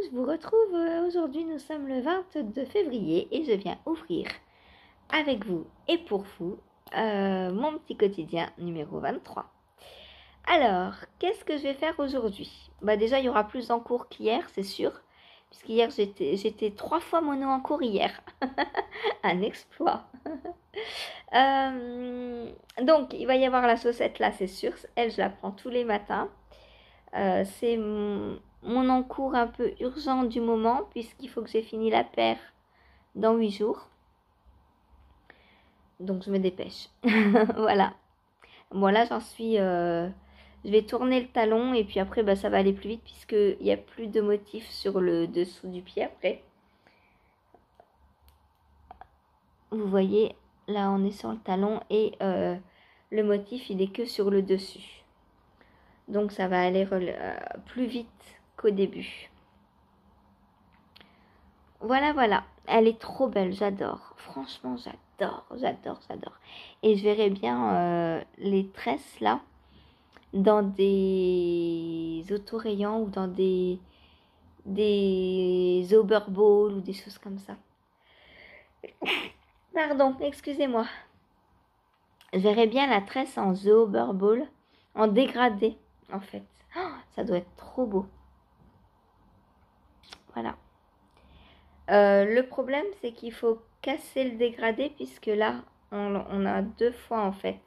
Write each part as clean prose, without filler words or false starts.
je vous retrouve aujourd'hui, nous sommes le 22 février et je viens ouvrir avec vous et pour vous mon petit quotidien numéro 23. Alors, qu'est-ce que je vais faire aujourd'hui? Déjà, il y aura plus en cours qu'hier, c'est sûr, puisqu'hier j'étais 3 fois mono en cours hier. Un exploit. Donc, il va y avoir la saucette là, c'est sûr. Elle, je la prends tous les matins. C'est mon encours un peu urgent du moment, puisqu'il faut que j'ai fini la paire dans 8 jours. Donc, je me dépêche. Voilà. Bon, là, j'en suis... je vais tourner le talon et puis après, ça va aller plus vite puisqu'il n'y a plus de motif sur le dessous du pied après. Vous voyez, là, on est sur le talon et le motif, il est que sur le dessus. Donc, ça va aller plus vite qu'au début. Voilà, voilà. Elle est trop belle, j'adore. Franchement, j'adore. Et je verrai bien les tresses, là, dans des autorayants ou dans des overballs ou des choses comme ça. Pardon, excusez-moi. Je verrai bien la tresse en overball, en dégradé, en fait. Oh, ça doit être trop beau. Voilà. Le problème, c'est qu'il faut casser le dégradé puisque là, on a 2 fois en fait.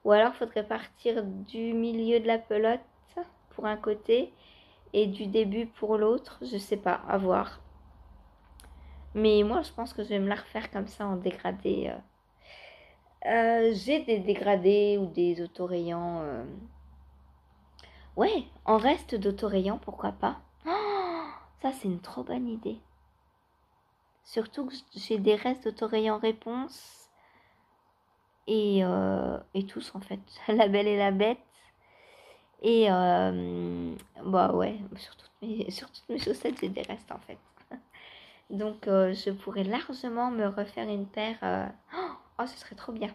Ou alors, il faudrait partir du milieu de la pelote pour un côté et du début pour l'autre. Je sais pas, à voir. Mais moi, je pense que je vais me la refaire comme ça en dégradé. J'ai des dégradés ou des autorayants. Ouais, en reste d'autorayants, pourquoi pas. Oh, ça, c'est une trop bonne idée. Surtout que j'ai des restes d'autorayants réponse. Et tous, en fait. La Belle et la Bête. Et ouais, sur toutes mes chaussettes, j'ai des restes, en fait. Donc, je pourrais largement me refaire une paire. Oh, ce serait trop bien.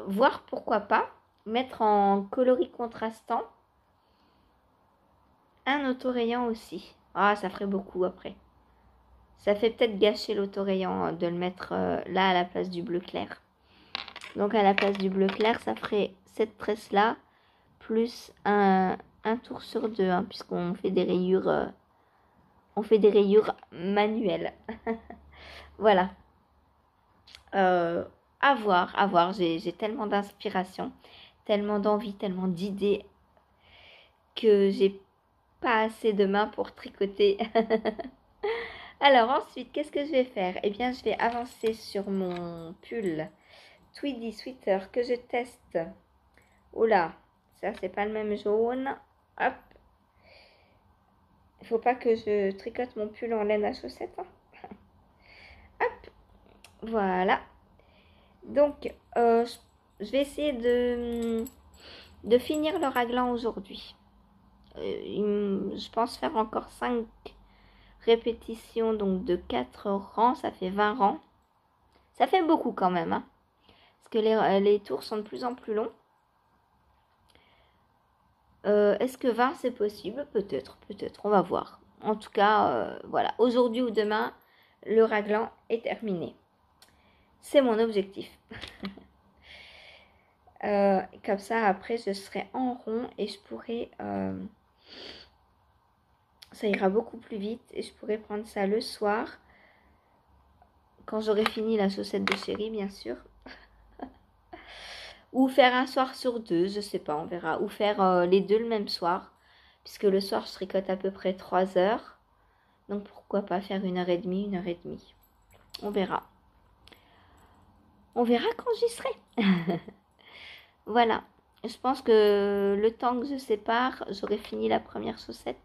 Voir pourquoi pas mettre en coloris contrastant un autorayant aussi. Ah, ça ferait beaucoup après. Ça fait peut-être gâcher l'autorayant de le mettre là à la place du bleu clair. Donc à la place du bleu clair, ça ferait cette tresse là plus un tour sur 2, hein, puisqu'on fait des rayures. On fait des rayures manuelles. Voilà. À voir. J'ai tellement d'inspiration, tellement d'envie, tellement d'idées que j'ai pas assez de mains pour tricoter. Alors ensuite, qu'est-ce que je vais faire? Eh bien, je vais avancer sur mon pull Tweedy Sweater que je teste. Oula, ça c'est pas le même jaune. Hop. Il faut pas que je tricote mon pull en laine à chaussettes. Hein. Hop. Voilà. Donc, je vais essayer de finir le raglan aujourd'hui. Je pense faire encore 5 répétitions, donc de 4 rangs, ça fait 20 rangs. Ça fait beaucoup quand même, hein, parce que les tours sont de plus en plus longs. Est-ce que 20 c'est possible? Peut-être, on va voir. En tout cas, voilà, aujourd'hui ou demain, le raglan est terminé. C'est mon objectif. Comme ça, après, je serai en rond et je pourrai... ça ira beaucoup plus vite et je pourrai prendre ça le soir. Quand j'aurai fini la chaussette de chéri, bien sûr. Ou faire un soir sur 2, je sais pas, on verra. Ou faire les deux le même soir. Puisque le soir, je tricote à peu près 3 heures. Donc pourquoi pas faire 1h30, 1h30. On verra. On verra quand j'y serai. Voilà. Je pense que le temps que je sépare, j'aurai fini la première chaussette.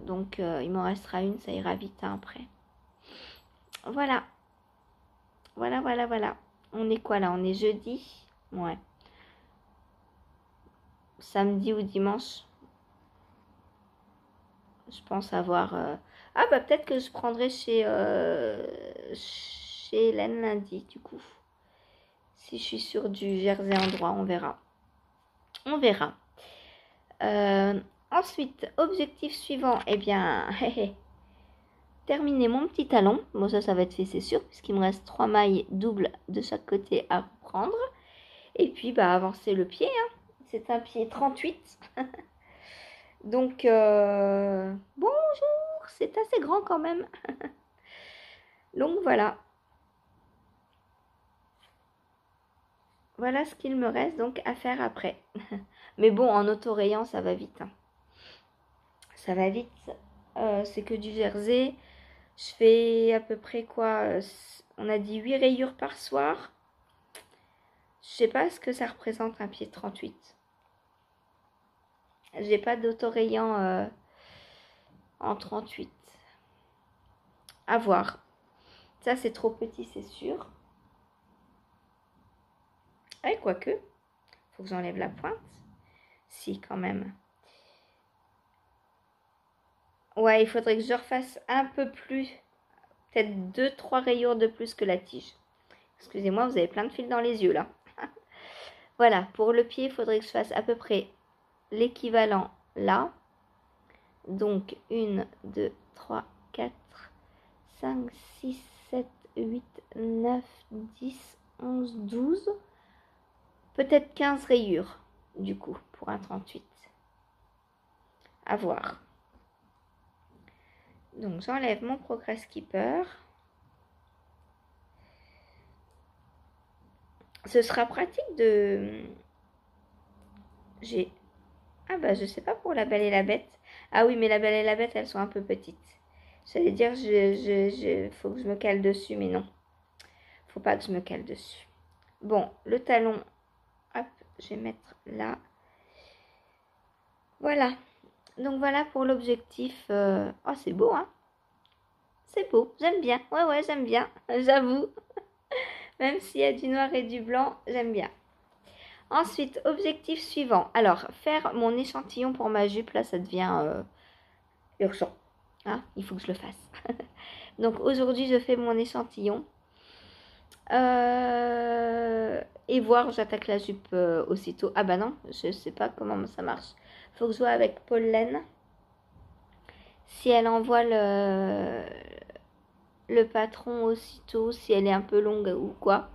Donc il m'en restera une, ça ira vite hein, après. Voilà. Voilà. On est quoi là? On est jeudi? Ouais. Samedi ou dimanche? Je pense avoir... Ah peut-être que je prendrai chez Hélène lundi du coup. Si je suis sur du jersey en droit, on verra. Ensuite, objectif suivant, eh bien, terminer mon petit talon. Bon, ça va être fait, c'est sûr, puisqu'il me reste 3 mailles doubles de chaque côté à reprendre. Et puis, bah, avancer le pied. Hein. C'est un pied 38. Donc, bonjour, c'est assez grand quand même. Donc, voilà. Voilà ce qu'il me reste donc à faire après. Mais bon, en autorayant, ça va vite. Hein. Ça va vite. C'est que du jersey. Je fais à peu près quoi? On a dit 8 rayures par soir. Je sais pas ce que ça représente un pied 38. J'ai pas d'autorayant en 38. À voir. Ça, c'est trop petit, c'est sûr. Ah, quoique. Faut que j'enlève la pointe. Si, quand même. Ouais, il faudrait que je refasse un peu plus. Peut-être 2-3 rayures de plus que la tige. Excusez-moi, vous avez plein de fils dans les yeux, là. Voilà, pour le pied, il faudrait que je fasse à peu près l'équivalent là. Donc, 1, 2, 3, 4, 5, 6, 7, 8, 9, 10, 11, 12. Peut-être 15 rayures, du coup, pour un 38. À voir. Donc, j'enlève mon Progress Keeper. Ce sera pratique de... Ah bah, je sais pas pour la Belle et la Bête. Ah oui, mais la Belle et la Bête, elles sont un peu petites. J'allais dire, faut que je me cale dessus, mais non. Faut pas que je me cale dessus. Bon, le talon, hop, je vais mettre là. Voilà. Donc voilà pour l'objectif. Oh, c'est beau, hein? C'est beau, j'aime bien. Ouais, j'aime bien, j'avoue. Même s'il y a du noir et du blanc, j'aime bien. Ensuite, objectif suivant. Alors, faire mon échantillon pour ma jupe, là, ça devient urgent. Hein, il faut que je le fasse. Donc aujourd'hui, je fais mon échantillon. Et voir, j'attaque la jupe aussitôt. Ah bah non, je sais pas comment ça marche. Faut que je vois avec Pollen. Si elle envoie le patron aussitôt, si elle est un peu longue ou quoi.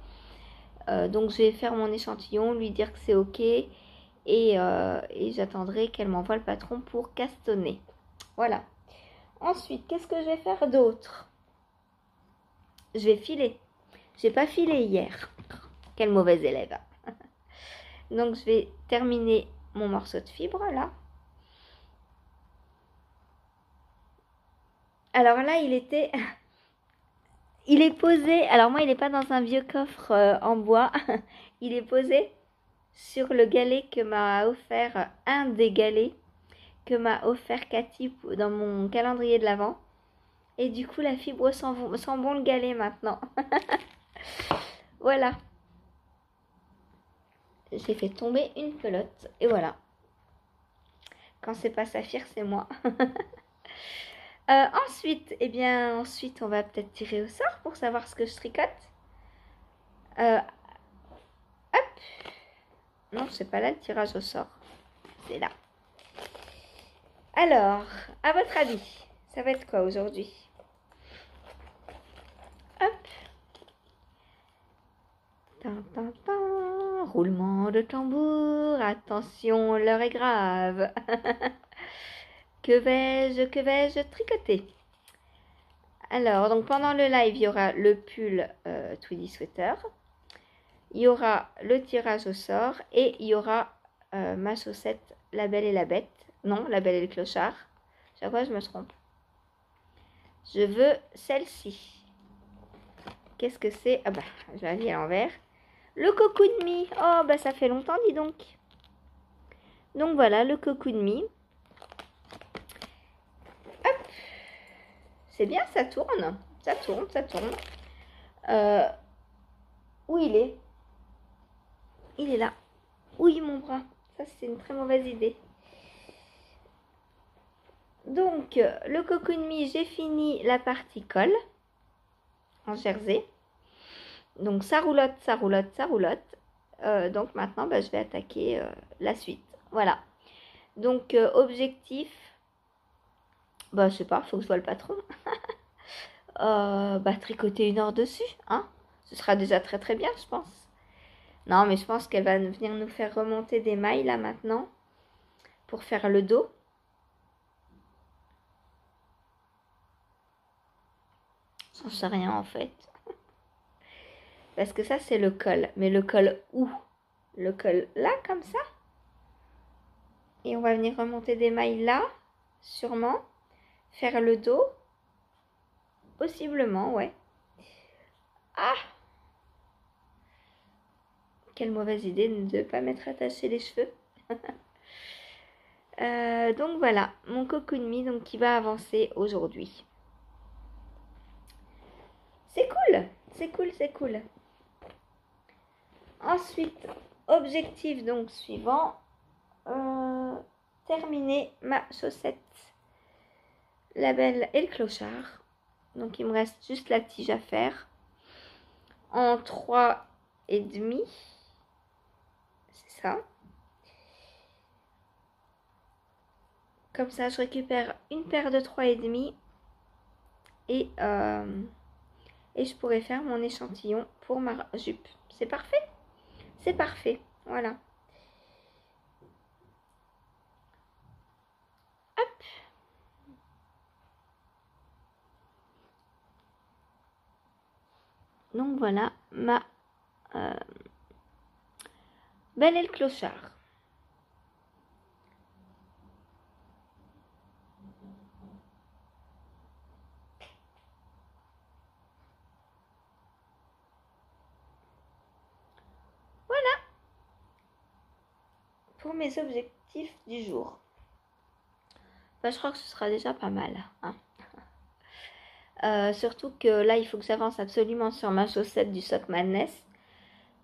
Donc je vais faire mon échantillon, lui dire que c'est ok. Et j'attendrai qu'elle m'envoie le patron pour castonner. Voilà. Ensuite, qu'est-ce que je vais faire d'autre? Je vais filer. J'ai pas filé hier. Quelle mauvaise élève. Donc je vais terminer mon morceau de fibre là. Alors là, il est posé. Alors moi, il n'est pas dans un vieux coffre en bois. Il est posé sur le galet que m'a offert, un des galets que m'a offert Cathy dans mon calendrier de l'Avent. Et du coup, la fibre sent bon le galet maintenant. Voilà. J'ai fait tomber une pelote. Et voilà. Quand c'est pas Saphir, c'est moi. Ensuite, ensuite, on va peut-être tirer au sort pour savoir ce que je tricote. Hop. Non, c'est pas là le tirage au sort. C'est là. Alors, à votre avis, ça va être quoi aujourd'hui? Hop. Roulement de tambour. Attention, l'heure est grave. Que vais-je tricoter? Alors, donc pendant le live, il y aura le pull Tweedy Sweater. Il y aura le tirage au sort et il y aura ma chaussette La Belle et la Bête. Non, La Belle et le Clochard. Chaque fois, je me trompe. Je veux celle-ci. Qu'est-ce que c'est? Ah bah, je vais aller à l'envers. Le Cocoon Me. Oh, bah ça fait longtemps, dis donc. Donc voilà, le Cocoon Me. Hop. C'est bien, ça tourne. Ça tourne, ça tourne. Où il est? Il est là. Oui, mon bras. Ça, c'est une très mauvaise idée. Donc, le Cocoon Me, j'ai fini la partie colle en jersey. Donc, ça roulotte, ça roulotte, ça roulotte. Donc, maintenant, bah, je vais attaquer la suite. Voilà. Donc, objectif, bah, je sais pas, faut que je vois le patron. Bah, tricoter 1 heure dessus, hein. Ce sera déjà très très bien, je pense. Non, mais je pense qu'elle va venir nous faire remonter des mailles, là, maintenant, pour faire le dos. J'en sais rien, en fait. Parce que ça, c'est le col. Mais le col où? Le col là, comme ça? Et on va venir remonter des mailles là, sûrement. Faire le dos. Possiblement, ouais. Ah! Quelle mauvaise idée de ne pas m'être attaché les cheveux. Donc voilà, mon Cocoon donc qui va avancer aujourd'hui. C'est cool, c'est cool, c'est cool. Ensuite, objectif donc suivant, terminer ma chaussette, la belle et le clochard. Donc il me reste juste la tige à faire en 3,5. C'est ça. Comme ça, je récupère une paire de 3,5 et je pourrais faire mon échantillon pour ma jupe. C'est parfait. C'est parfait. Voilà. Hop. Donc voilà ma belle et le clochard. Voilà pour mes objectifs du jour. Bah, je crois que ce sera déjà pas mal. Hein. Surtout que là, il faut que j'avance absolument sur ma chaussette du Sock Madness.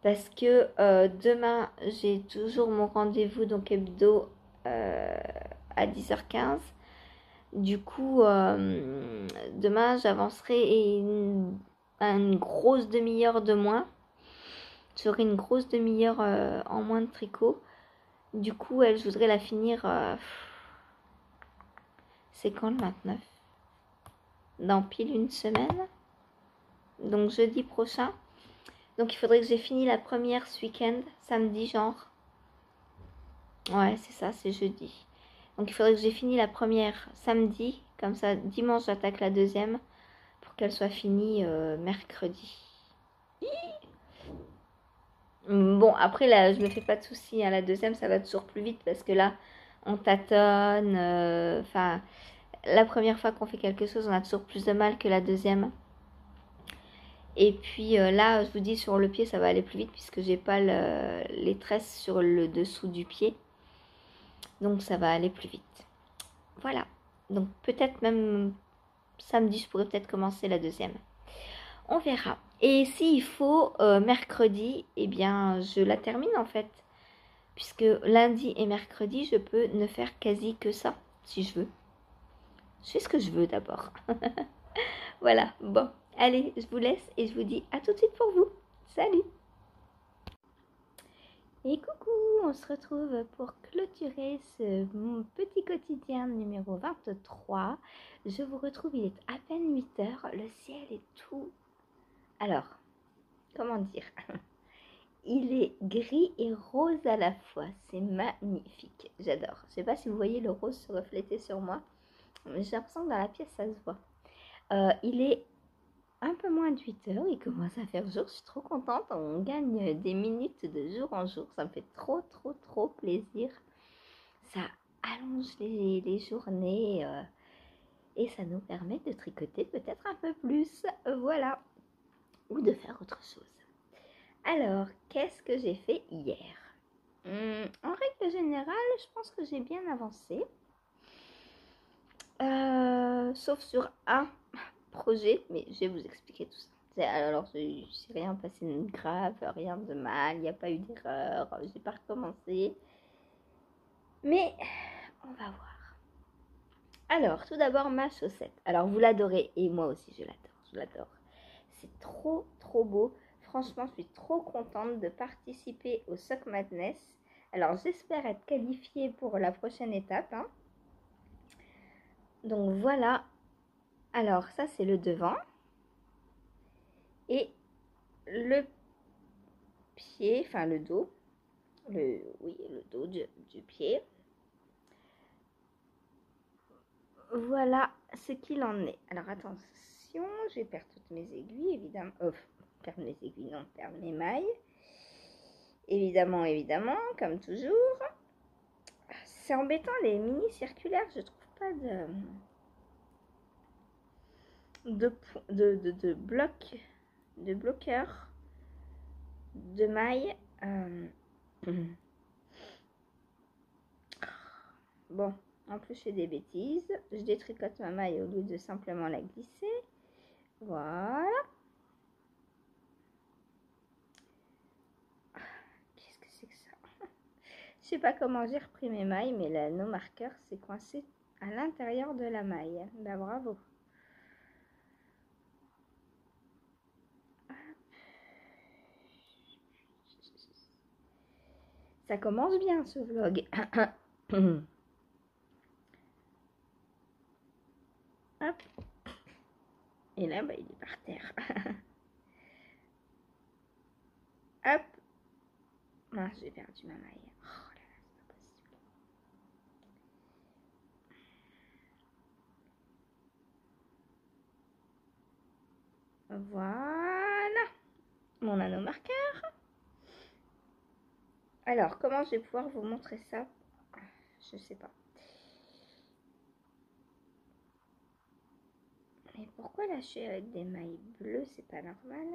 Parce que demain, j'ai toujours mon rendez-vous donc hebdo à 10h15. Du coup, demain, j'avancerai une grosse demi-heure de moins. J'aurai une grosse demi-heure en moins de tricot. Du coup, je voudrais la finir. C'est quand le 29? Dans pile une semaine. Donc jeudi prochain. Donc il faudrait que j'ai fini la première ce week-end, samedi genre. Ouais, c'est ça, c'est jeudi. Donc il faudrait que j'ai fini la première samedi. Comme ça, dimanche, j'attaque la deuxième. Pour qu'elle soit finie mercredi. Bon, après, là, je me fais pas de soucis. Hein. La deuxième, ça va toujours plus vite parce que là, on tâtonne. Enfin, la première fois qu'on fait quelque chose, on a toujours plus de mal que la deuxième. Et puis là, je vous dis, sur le pied, ça va aller plus vite puisque j'ai pas les tresses sur le dessous du pied. Donc, ça va aller plus vite. Voilà. Donc, peut-être même samedi, je pourrais peut-être commencer la deuxième. On verra. Et s'il faut, mercredi, eh bien, je la termine en fait. Puisque lundi et mercredi, je peux ne faire quasi que ça, si je veux. Je fais ce que je veux d'abord. Voilà, bon. Allez, je vous laisse et je vous dis à tout de suite pour vous. Salut! Et coucou, on se retrouve pour clôturer ce petit quotidien numéro 23. Je vous retrouve, il est à peine 8h, le ciel est tout... Alors, comment dire? Il est gris et rose à la fois, c'est magnifique, j'adore. Je ne sais pas si vous voyez le rose se refléter sur moi, mais j'ai l'impression que dans la pièce ça se voit. Il est un peu moins de 8h, il commence à faire jour, je suis trop contente, on gagne des minutes de jour en jour, ça me fait trop plaisir. Ça allonge les journées et ça nous permet de tricoter peut-être un peu plus, voilà, ou de faire autre chose. Alors, qu'est-ce que j'ai fait hier? En règle générale, je pense que j'ai bien avancé. Sauf sur un projet, mais je vais vous expliquer tout ça. Alors, c'est rien passé de grave, rien de mal, il n'y a pas eu d'erreur, j'ai pas recommencé. Mais, on va voir. Alors, tout d'abord, ma chaussette. Alors, vous l'adorez, et moi aussi, je l'adore. C'est trop beau. Franchement, je suis trop contente de participer au Sock Madness. Alors, j'espère être qualifiée pour la prochaine étape, hein. Donc, voilà. Alors, ça, c'est le devant. Et le pied, enfin le dos. Le dos du pied. Voilà ce qu'il en est. Alors, attention, je vais perdre toutes mes aiguilles, évidemment. Perdre mes aiguilles, non, perdre mes mailles. Évidemment, comme toujours. C'est embêtant, les mini circulaires, je trouve pas de bloqueurs, de mailles. Bon, en plus je fais des bêtises. Je détricote ma maille au lieu de simplement la glisser. Voilà. Qu'est-ce que c'est que ça? Je sais pas comment j'ai repris mes mailles, mais l'anneau marqueur s'est coincé à l'intérieur de la maille. Ben bravo. Ça commence bien ce vlog. Hop. Et là, bah, il est par terre. Hop. Mince, j'ai perdu ma maille. Oh là là, c'est pas possible. Voilà. Mon anneau marqueur. Alors, comment je vais pouvoir vous montrer ça? Je sais pas. Mais pourquoi là je suis avec des mailles bleues? C'est pas normal.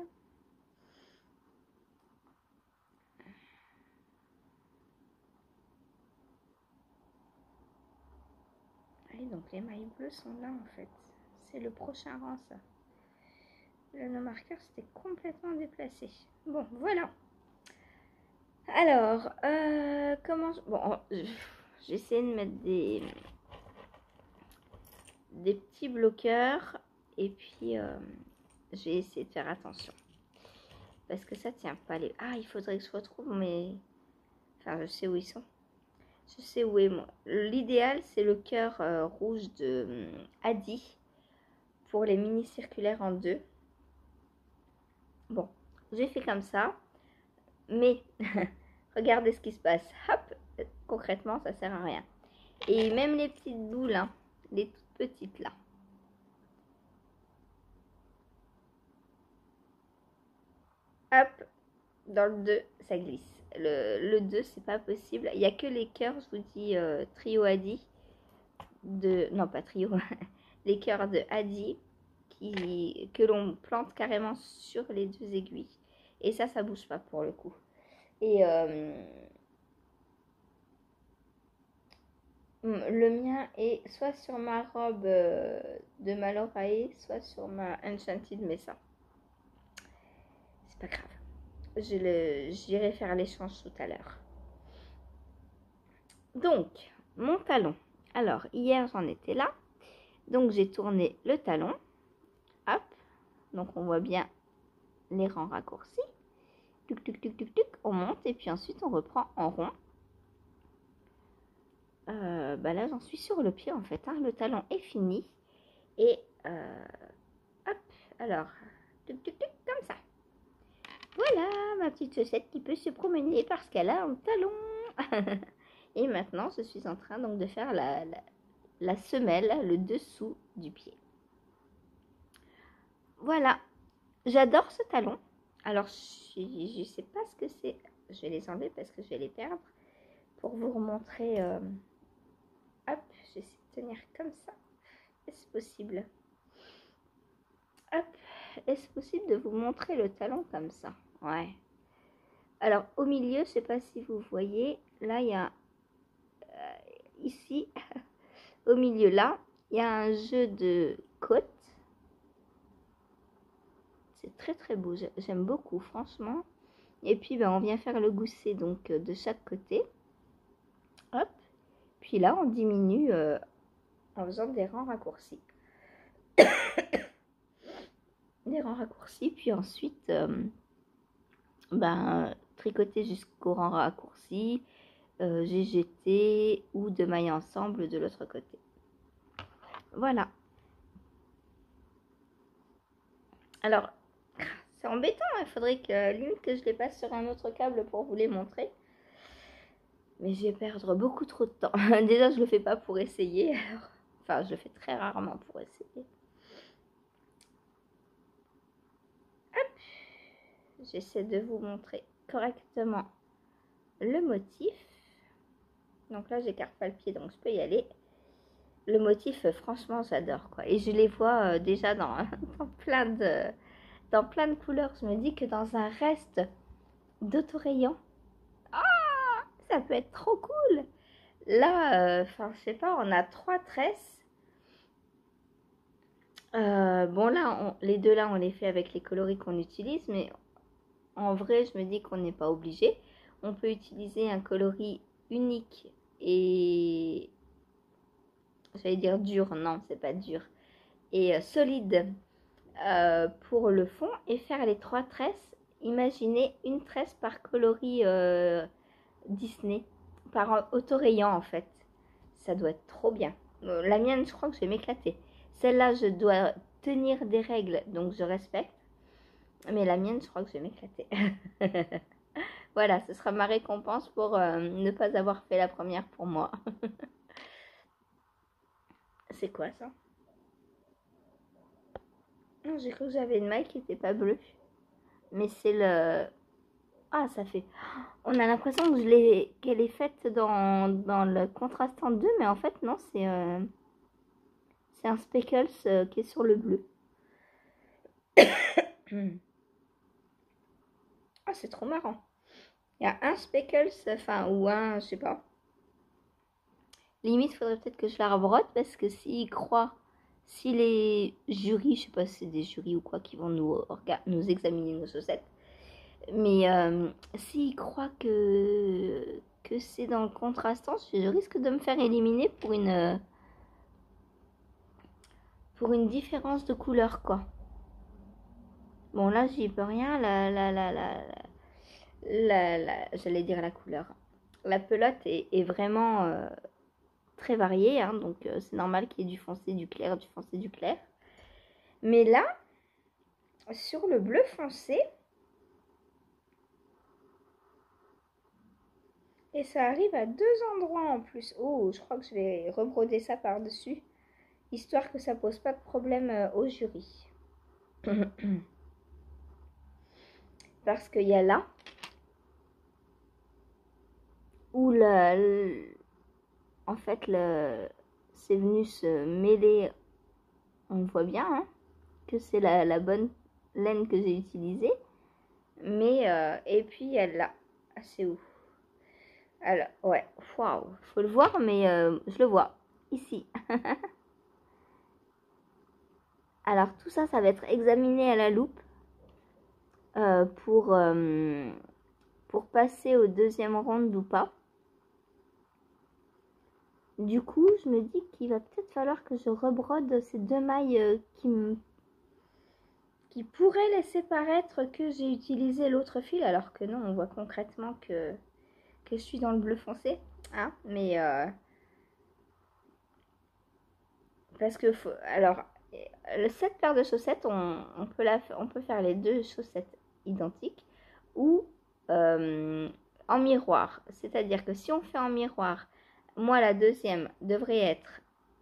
Oui, donc les mailles bleues sont là en fait. C'est le prochain rang ça. L'anneau marqueur c'était complètement déplacé. Bon, voilà. Alors, comment... Bon, j'essaie de mettre des petits bloqueurs. Et puis, je vais essayer de faire attention. Parce que ça tient pas les... Ah, il faudrait que je retrouve mes... Enfin, je sais où ils sont. Je sais où est moi. L'idéal, c'est le cœur rouge de Adi pour les mini circulaires en 2. Bon, j'ai fait comme ça. Mais, regardez ce qui se passe. Hop, concrètement, ça sert à rien. Et même les petites boules, hein, les toutes petites là. Hop, dans le 2, ça glisse. Le 2, c'est pas possible. Il n'y a que les cœurs, je vous dis, trio Adi. Non, pas trio. Les cœurs de Adi que l'on plante carrément sur les 2 aiguilles. Et ça bouge pas pour le coup. Et le mien est soit sur ma robe de Malorae, soit sur ma Enchanted Mesa. C'est pas grave. J'irai faire l'échange tout à l'heure. Donc, mon talon. Alors, hier, j'en étais là. Donc, j'ai tourné le talon. Hop. Donc, on voit bien les rangs raccourcis. Tuc, tuc, tuc, tuc, tuc. On monte et puis ensuite, on reprend en rond. Bah là, j'en suis sur le pied, en fait. Hein. Le talon est fini. Et, hop. Alors, tuc, tuc, tuc, comme ça. Voilà, ma petite chaussette qui peut se promener parce qu'elle a un talon. Et maintenant, je suis en train donc de faire la semelle, le dessous du pied. Voilà, j'adore ce talon. Alors, je ne sais pas ce que c'est. Je vais les enlever parce que je vais les perdre. Pour vous remontrer. Hop, j'essaie de tenir comme ça. Est-ce possible? Hop, est-ce possible de vous montrer le talon comme ça? Ouais. Alors, au milieu, je ne sais pas si vous voyez. Là, il y a... ici, au milieu là, il y a un jeu de côtes. C'est très très beau, j'aime beaucoup franchement. Et puis ben, on vient faire le gousset donc de chaque côté. Hop. Puis là on diminue en faisant des rangs raccourcis. Des rangs raccourcis, puis ensuite ben, tricoter jusqu'au rang raccourci. GGT ou de mailles ensemble de l'autre côté. Voilà. Alors, c'est embêtant, il faudrait que limite que je les passe sur un autre câble pour vous les montrer. Mais je vais perdre beaucoup trop de temps. Déjà, je le fais pas pour essayer. Alors... Enfin, je le fais très rarement pour essayer. Hop. J'essaie de vous montrer correctement le motif. Donc là, j'écarte pas le pied, donc je peux y aller. Le motif, franchement, j'adore, quoi. Et je les vois déjà dans, dans plein de couleurs. Je me dis que dans un reste d'autorayon, ça peut être trop cool. Là, enfin, je sais pas, on a 3 tresses. Bon, là, les deux là, on les fait avec les coloris qu'on utilise, mais en vrai, je me dis qu'on n'est pas obligé. On peut utiliser un coloris unique et... J'allais dire dur, non, c'est pas dur. Et solide pour le fond et faire les 3 tresses. Imaginez une tresse par coloris Disney, par autorayon en fait. Ça doit être trop bien. La mienne, je crois que je vais m'éclater. Celle-là, je dois tenir des règles, donc je respecte. Mais la mienne, je crois que je vais m'éclater. Voilà, ce sera ma récompense pour ne pas avoir fait la première pour moi. C'est quoi ça? Non, j'ai cru que j'avais une maille qui n'était pas bleue. Mais c'est le... Ah, ça fait... On a l'impression que qu'elle est faite dans le contrastant 2, mais en fait, non, c'est un speckles qui est sur le bleu. Ah, c'est trop marrant. Il y a un speckles, enfin, ou un, je sais pas. Limite, faudrait peut-être que je la rebrotte parce que s'ils croient, si les jurys, je sais pas si c'est des jurys ou quoi, qui vont nous examiner nos chaussettes, mais s'ils croient que c'est dans le contrastant, je risque de me faire éliminer pour une différence de couleur, quoi. Bon, là, j'y peux rien. J'allais dire la couleur. La pelote est vraiment très variée, hein, donc c'est normal qu'il y ait du foncé, du clair, du foncé, du clair. Mais là, sur le bleu foncé, et ça arrive à 2 endroits en plus. Oh, je crois que je vais rebroder ça par-dessus, histoire que ça pose pas de problème au jury. Parce qu'il y a là où en fait c'est venu se mêler, on voit bien hein, que c'est la bonne laine que j'ai utilisée, mais et puis il y a là, ah, c'est où? Alors ouais, waouh, faut le voir, mais je le vois ici. Alors tout ça, ça va être examiné à la loupe pour passer au deuxième round ou pas. Du coup, je me dis qu'il va peut-être falloir que je rebrode ces 2 mailles qui pourraient laisser paraître que j'ai utilisé l'autre fil, alors que non, on voit concrètement que je suis dans le bleu foncé. Hein, mais parce que alors, cette paire de chaussettes, on peut faire les 2 chaussettes identiques ou en miroir. C'est-à-dire que si on fait en miroir, moi la deuxième devrait être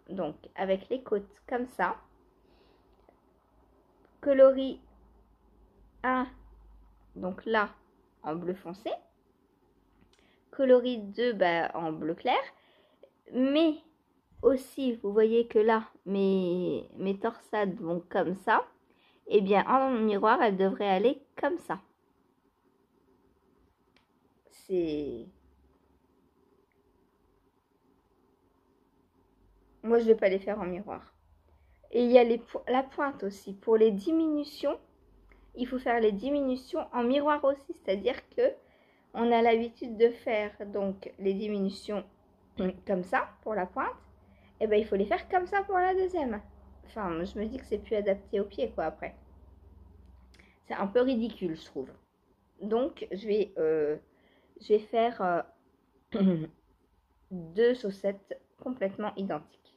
donc avec les côtes comme ça, coloris 1 donc là en bleu foncé, coloris 2 en bleu clair, mais aussi vous voyez que là mes torsades vont comme ça, et bien en miroir elles devraient aller comme ça. C'est... Moi je ne vais pas les faire en miroir. Et il y a la pointe aussi. Pour les diminutions, il faut faire les diminutions en miroir aussi. C'est-à-dire que on a l'habitude de faire donc les diminutions comme ça pour la pointe. Et ben il faut les faire comme ça pour la deuxième. Enfin, je me dis que c'est plus adapté au pied quoi après. C'est un peu ridicule je trouve. Donc je vais faire deux chaussettes complètement identiques.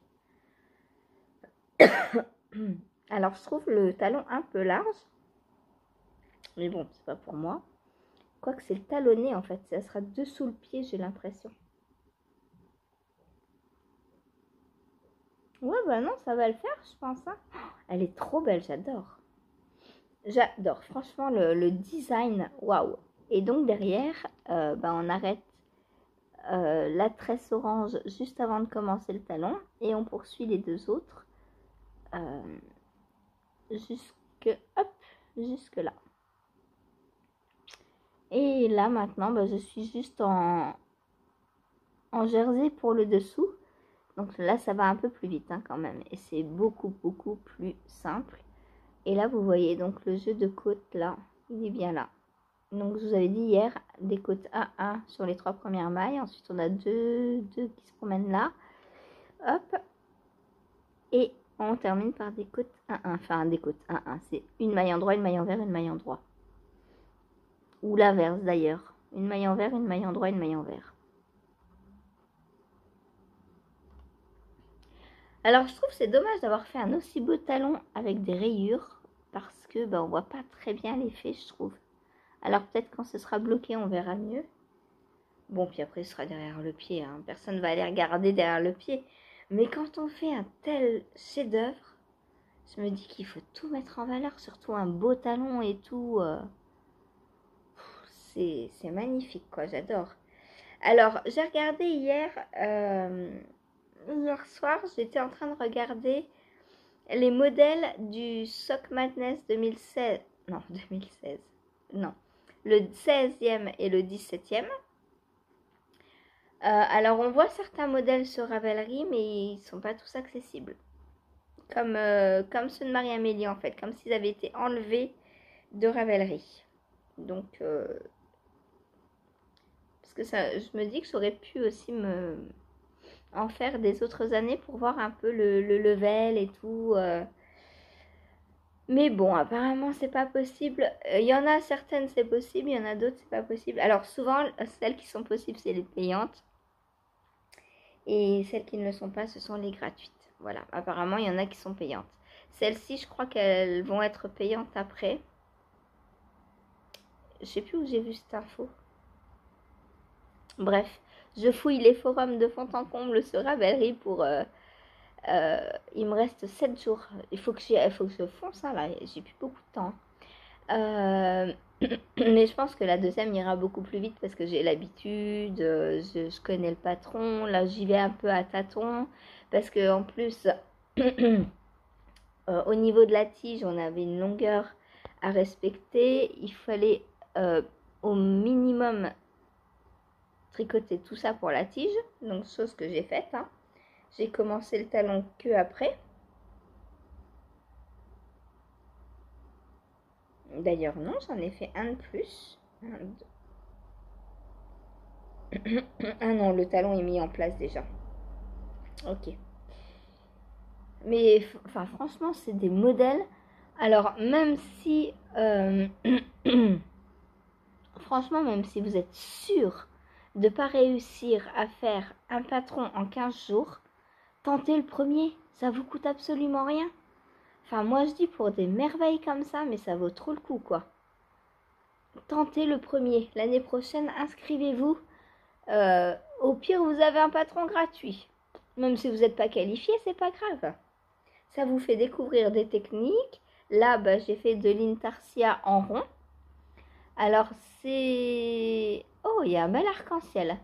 Alors, je trouve le talon un peu large. Mais bon, c'est pas pour moi. Quoique c'est le talonné en fait. Ça sera dessous le pied, j'ai l'impression. Ouais, bah non, ça va le faire, je pense. Hein. Elle est trop belle, j'adore. J'adore. Franchement, le design, waouh. Et donc derrière, on arrête la tresse orange juste avant de commencer le talon. Et on poursuit les deux autres jusque là. Et là maintenant, je suis juste en jersey pour le dessous. Donc là, ça va un peu plus vite hein, quand même. Et c'est beaucoup plus simple. Et là, vous voyez donc le jeu de côtes là, il est bien là. Donc je vous avais dit hier, des côtes A1 sur les 3 premières mailles. Ensuite, on a deux qui se promènent là. Hop. Et on termine par des côtes 1-1. Enfin, des côtes 1-1. C'est une maille en droit, une maille envers, une maille en droit. Ou l'inverse d'ailleurs. Une maille envers, une maille en droit, une maille envers. Alors, je trouve que c'est dommage d'avoir fait un aussi beau talon avec des rayures. Parce que on voit pas très bien l'effet, je trouve. Alors, peut-être quand ce sera bloqué, on verra mieux. Bon, puis après, ce sera derrière le pied. Hein. Personne ne va aller regarder derrière le pied. Mais quand on fait un tel chef-d'œuvre, je me dis qu'il faut tout mettre en valeur. Surtout un beau talon et tout. C'est magnifique, quoi. J'adore. Alors, j'ai regardé hier soir, j'étais en train de regarder les modèles du Sock Madness 2016. Non, 2016. Non. Le 16e et le 17e. Alors, on voit certains modèles sur Ravelry, mais ils ne sont pas tous accessibles. Comme ceux de Marie-Amélie, en fait. Comme s'ils avaient été enlevés de Ravelry. Donc, parce que ça, je me dis que j'aurais pu aussi en faire des autres années pour voir un peu le level et tout. Mais bon, apparemment, c'est pas possible. Il y en a certaines, c'est possible. Il y en a d'autres, c'est pas possible. Alors, souvent, celles qui sont possibles, c'est les payantes. Et celles qui ne le sont pas, ce sont les gratuites. Voilà, apparemment, il y en a qui sont payantes. Celles-ci, je crois qu'elles vont être payantes après. Je sais plus où j'ai vu cette info. Bref, je fouille les forums de fond en comble sur Ravelry pour... il me reste 7 jours. Il faut que je fonce, hein, là. J'ai plus beaucoup de temps. Mais je pense que la deuxième ira beaucoup plus vite parce que j'ai l'habitude, je connais le patron. Là, j'y vais un peu à tâtons parce que en plus, au niveau de la tige, on avait une longueur à respecter. Il fallait au minimum tricoter tout ça pour la tige. Donc, chose que j'ai faite. Hein. J'ai commencé le talon que après. D'ailleurs, non, j'en ai fait un de plus. Ah non, le talon est mis en place déjà. Ok. Mais enfin, franchement, c'est des modèles. Alors, même si... franchement, même si vous êtes sûr de ne pas réussir à faire un patron en 15 jours, tentez le premier. Ça vous coûte absolument rien. Enfin, moi, je dis pour des merveilles comme ça, mais ça vaut trop le coup, quoi. Tentez le premier. L'année prochaine, inscrivez-vous. Au pire, vous avez un patron gratuit. Même si vous n'êtes pas qualifié, c'est pas grave. Ça vous fait découvrir des techniques. Là, j'ai fait de l'intarsia en rond. Alors, c'est... Oh, il y a un bel arc-en-ciel.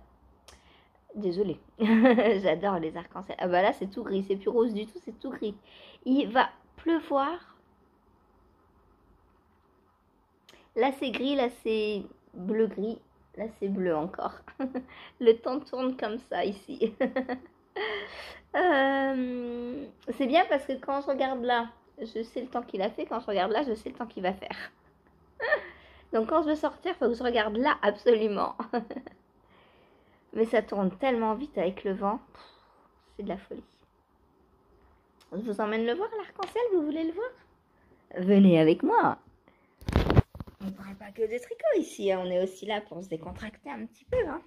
Désolée. J'adore les arcs-en-ciel. Ah là, c'est tout gris. C'est plus rose du tout, c'est tout gris. Il va pleuvoir. Là, c'est gris. Là, c'est bleu-gris. Là, c'est bleu encore. Le temps tourne comme ça ici. C'est bien parce que quand je regarde là, je sais le temps qu'il a fait. Quand je regarde là, je sais le temps qu'il va faire. Donc quand je veux sortir, il faut que je regarde là absolument. Mais ça tourne tellement vite avec le vent. C'est de la folie. Je vous emmène le voir, l'arc-en-ciel, vous voulez le voir? Venez avec moi. On ne parle pas que de tricot ici. Hein. On est aussi là pour se décontracter un petit peu. Hein.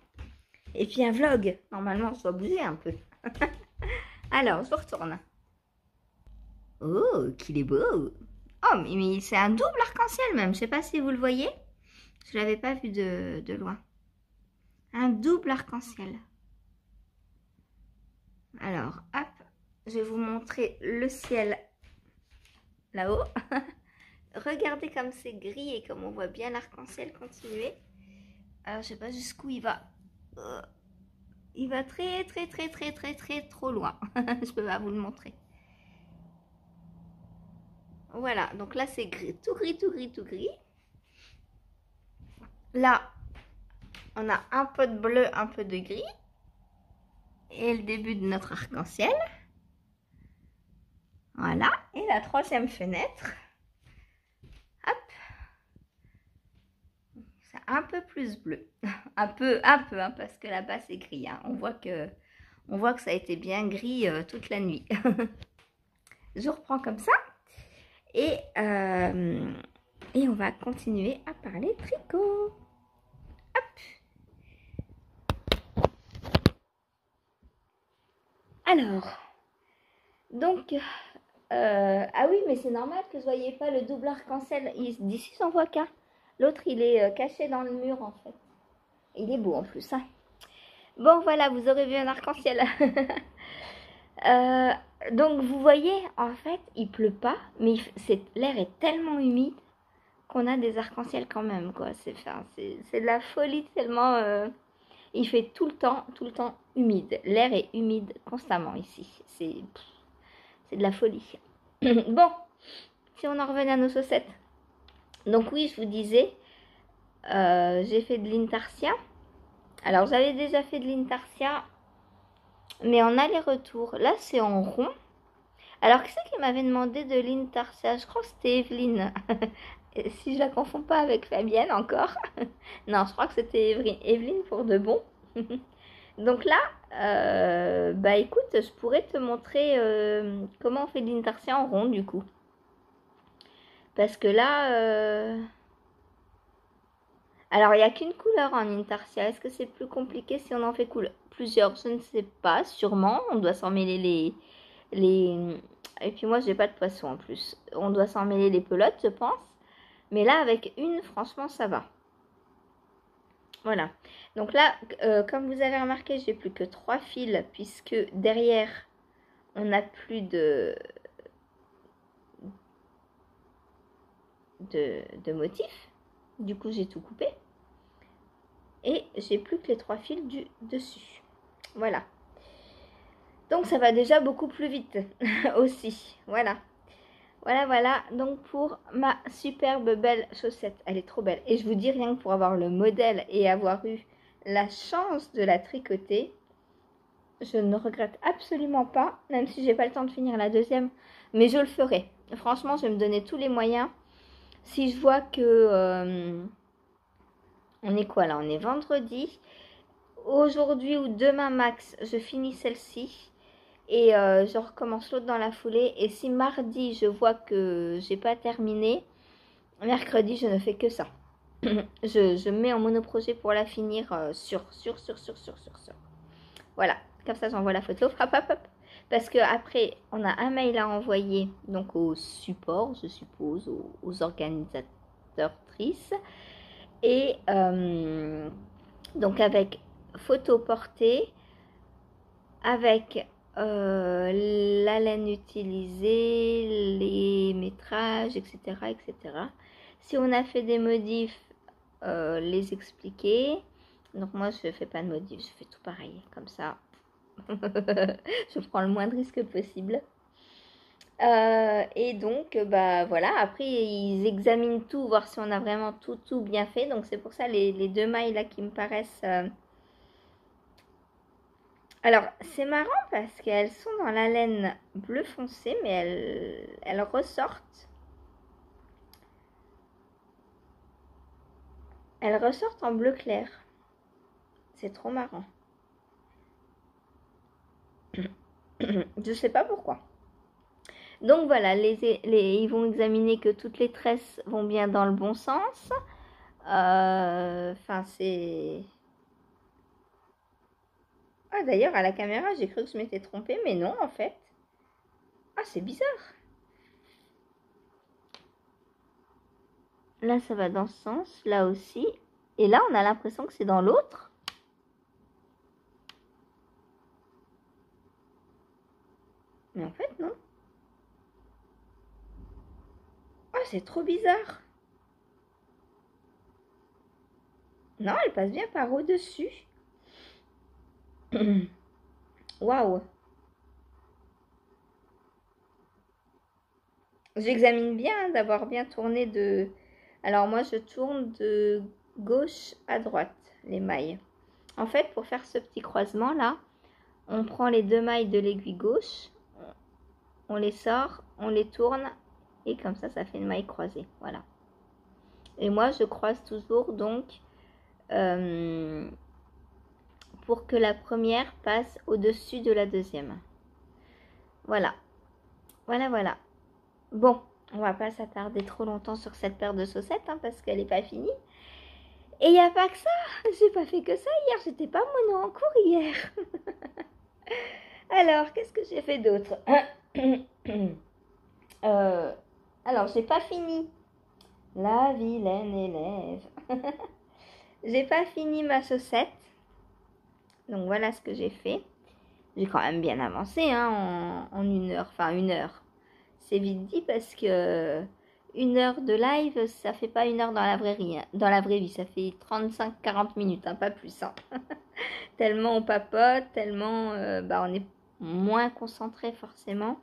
Et puis un vlog. Normalement, je dois bouger un peu. Alors, je retourne. Oh, qu'il est beau. Oh, mais c'est un double arc-en-ciel même. Je sais pas si vous le voyez. Je l'avais pas vu de loin. Un double arc-en-ciel. Alors, hop. Je vais vous montrer le ciel là-haut. Regardez comme c'est gris et comme on voit bien l'arc-en-ciel continuer. Alors, je sais pas jusqu'où il va. Il va très trop loin. Je peux pas vous le montrer. Voilà, donc là c'est gris, tout gris, tout gris, tout gris. Là, on a un peu de bleu, un peu de gris. Et le début de notre arc-en-ciel. Voilà, et la troisième fenêtre. Hop. C'est un peu plus bleu. un peu, hein, parce que là-bas c'est gris. Hein. On voit que ça a été bien gris toute la nuit. Je reprends comme ça. Et on va continuer à parler tricot. Hop. Alors, donc, ah oui, mais c'est normal que vous ne voyez pas le double arc-en-ciel. D'ici, j'en vois qu'un. L'autre, il est caché dans le mur, en fait. Il est beau, en plus. Hein. Bon, voilà, vous aurez vu un arc-en-ciel. Donc, vous voyez, en fait, il pleut pas, mais l'air est tellement humide qu'on a des arcs-en-ciel quand même, quoi. C'est de la folie tellement... il fait tout le temps humide. L'air est humide constamment ici. C'est de la folie. Bon, si on en revenait à nos chaussettes. Donc oui, je vous disais, j'ai fait de l'intarsia. Alors, j'avais déjà fait de l'intarsia, mais en aller-retour. Là, c'est en rond. Alors, qui c'est qui m'avait demandé de l'intarsia? Je crois que c'était Evelyne. Si je la confonds pas avec Fabienne encore. Non, je crois que c'était Evelyne pour de bon. Donc là, bah écoute, je pourrais te montrer comment on fait de l'intarsia en rond du coup. Parce que là... Alors, il n'y a qu'une couleur en intarsia. Est-ce que c'est plus compliqué si on en fait plusieurs? Je ne sais pas, sûrement. On doit s'en mêler les... Et puis moi, j'ai pas de poisson en plus. On doit s'en mêler les pelotes, je pense. Mais là, avec une, franchement, ça va. Voilà. Donc là, comme vous avez remarqué, j'ai plus que 3 fils. Puisque derrière, on n'a plus de motifs. Du coup, j'ai tout coupé. Et j'ai plus que les 3 fils du dessus. Voilà. Donc, ça va déjà beaucoup plus vite aussi. Voilà. Voilà. Donc, pour ma superbe belle chaussette. Elle est trop belle. Et je vous dis, rien que pour avoir le modèle et avoir eu la chance de la tricoter, je ne regrette absolument pas. Même si j'ai pas le temps de finir la deuxième. Mais je le ferai. Franchement, je vais me donner tous les moyens. Si je vois que... on est quoi là? On est vendredi. Aujourd'hui ou demain max, je finis celle-ci. Et je recommence l'autre dans la foulée. Et si mardi, je vois que j'ai pas terminé, mercredi, je ne fais que ça. je mets en monoprojet pour la finir sur. Voilà, comme ça, j'envoie la photo. Hop. Parce que après, on a un mail à envoyer donc au support, je suppose, aux organisatrices. Et donc avec photo portée, avec la laine utilisée, les métrages, etc. Si on a fait des modifs, les expliquer. Donc moi, je ne fais pas de modifs, je fais tout pareil, comme ça. Je prends le moins de risques possible. Et donc, bah voilà, après, ils examinent tout, voir si on a vraiment tout bien fait. Donc, c'est pour ça les 2 mailles là qui me paraissent... Alors, c'est marrant parce qu'elles sont dans la laine bleu foncé, mais elles ressortent. Elles ressortent en bleu clair. C'est trop marrant. Je sais pas pourquoi. Donc voilà, ils vont examiner que toutes les tresses vont bien dans le bon sens. Enfin, c'est... Ah, d'ailleurs, à la caméra, j'ai cru que je m'étais trompée, mais non, en fait. Ah, c'est bizarre. Là, ça va dans ce sens, là aussi. Et là, on a l'impression que c'est dans l'autre. Mais en fait, non. Ah, c'est trop bizarre. Non, elle passe bien par au-dessus. Waouh. J'examine bien d'avoir bien tourné de... Alors moi, je tourne de gauche à droite, les mailles. En fait, pour faire ce petit croisement là, on prend les 2 mailles de l'aiguille gauche, on les sort, on les tourne, et comme ça fait une maille croisée. Voilà. Et moi, je croise toujours donc pour que la première passe au-dessus de la deuxième. Voilà. Voilà. Bon, on va pas s'attarder trop longtemps sur cette paire de chaussettes hein, parce qu'elle n'est pas finie. Et il n'y a pas que ça, j'ai pas fait que ça hier, j'étais pas mono en cours hier. Alors, qu'est-ce que j'ai fait d'autre? Alors, j'ai pas fini. La vilaine élève. J'ai pas fini ma chaussette. Donc voilà ce que j'ai fait. J'ai quand même bien avancé hein, en 1 heure. Enfin 1 heure. C'est vite dit parce que 1 heure de live, ça fait pas 1 heure dans la vraie vie. Hein. Dans la vraie vie, ça fait 35-40 minutes, hein, pas plus. Hein. Tellement on papote, tellement on est moins concentré forcément.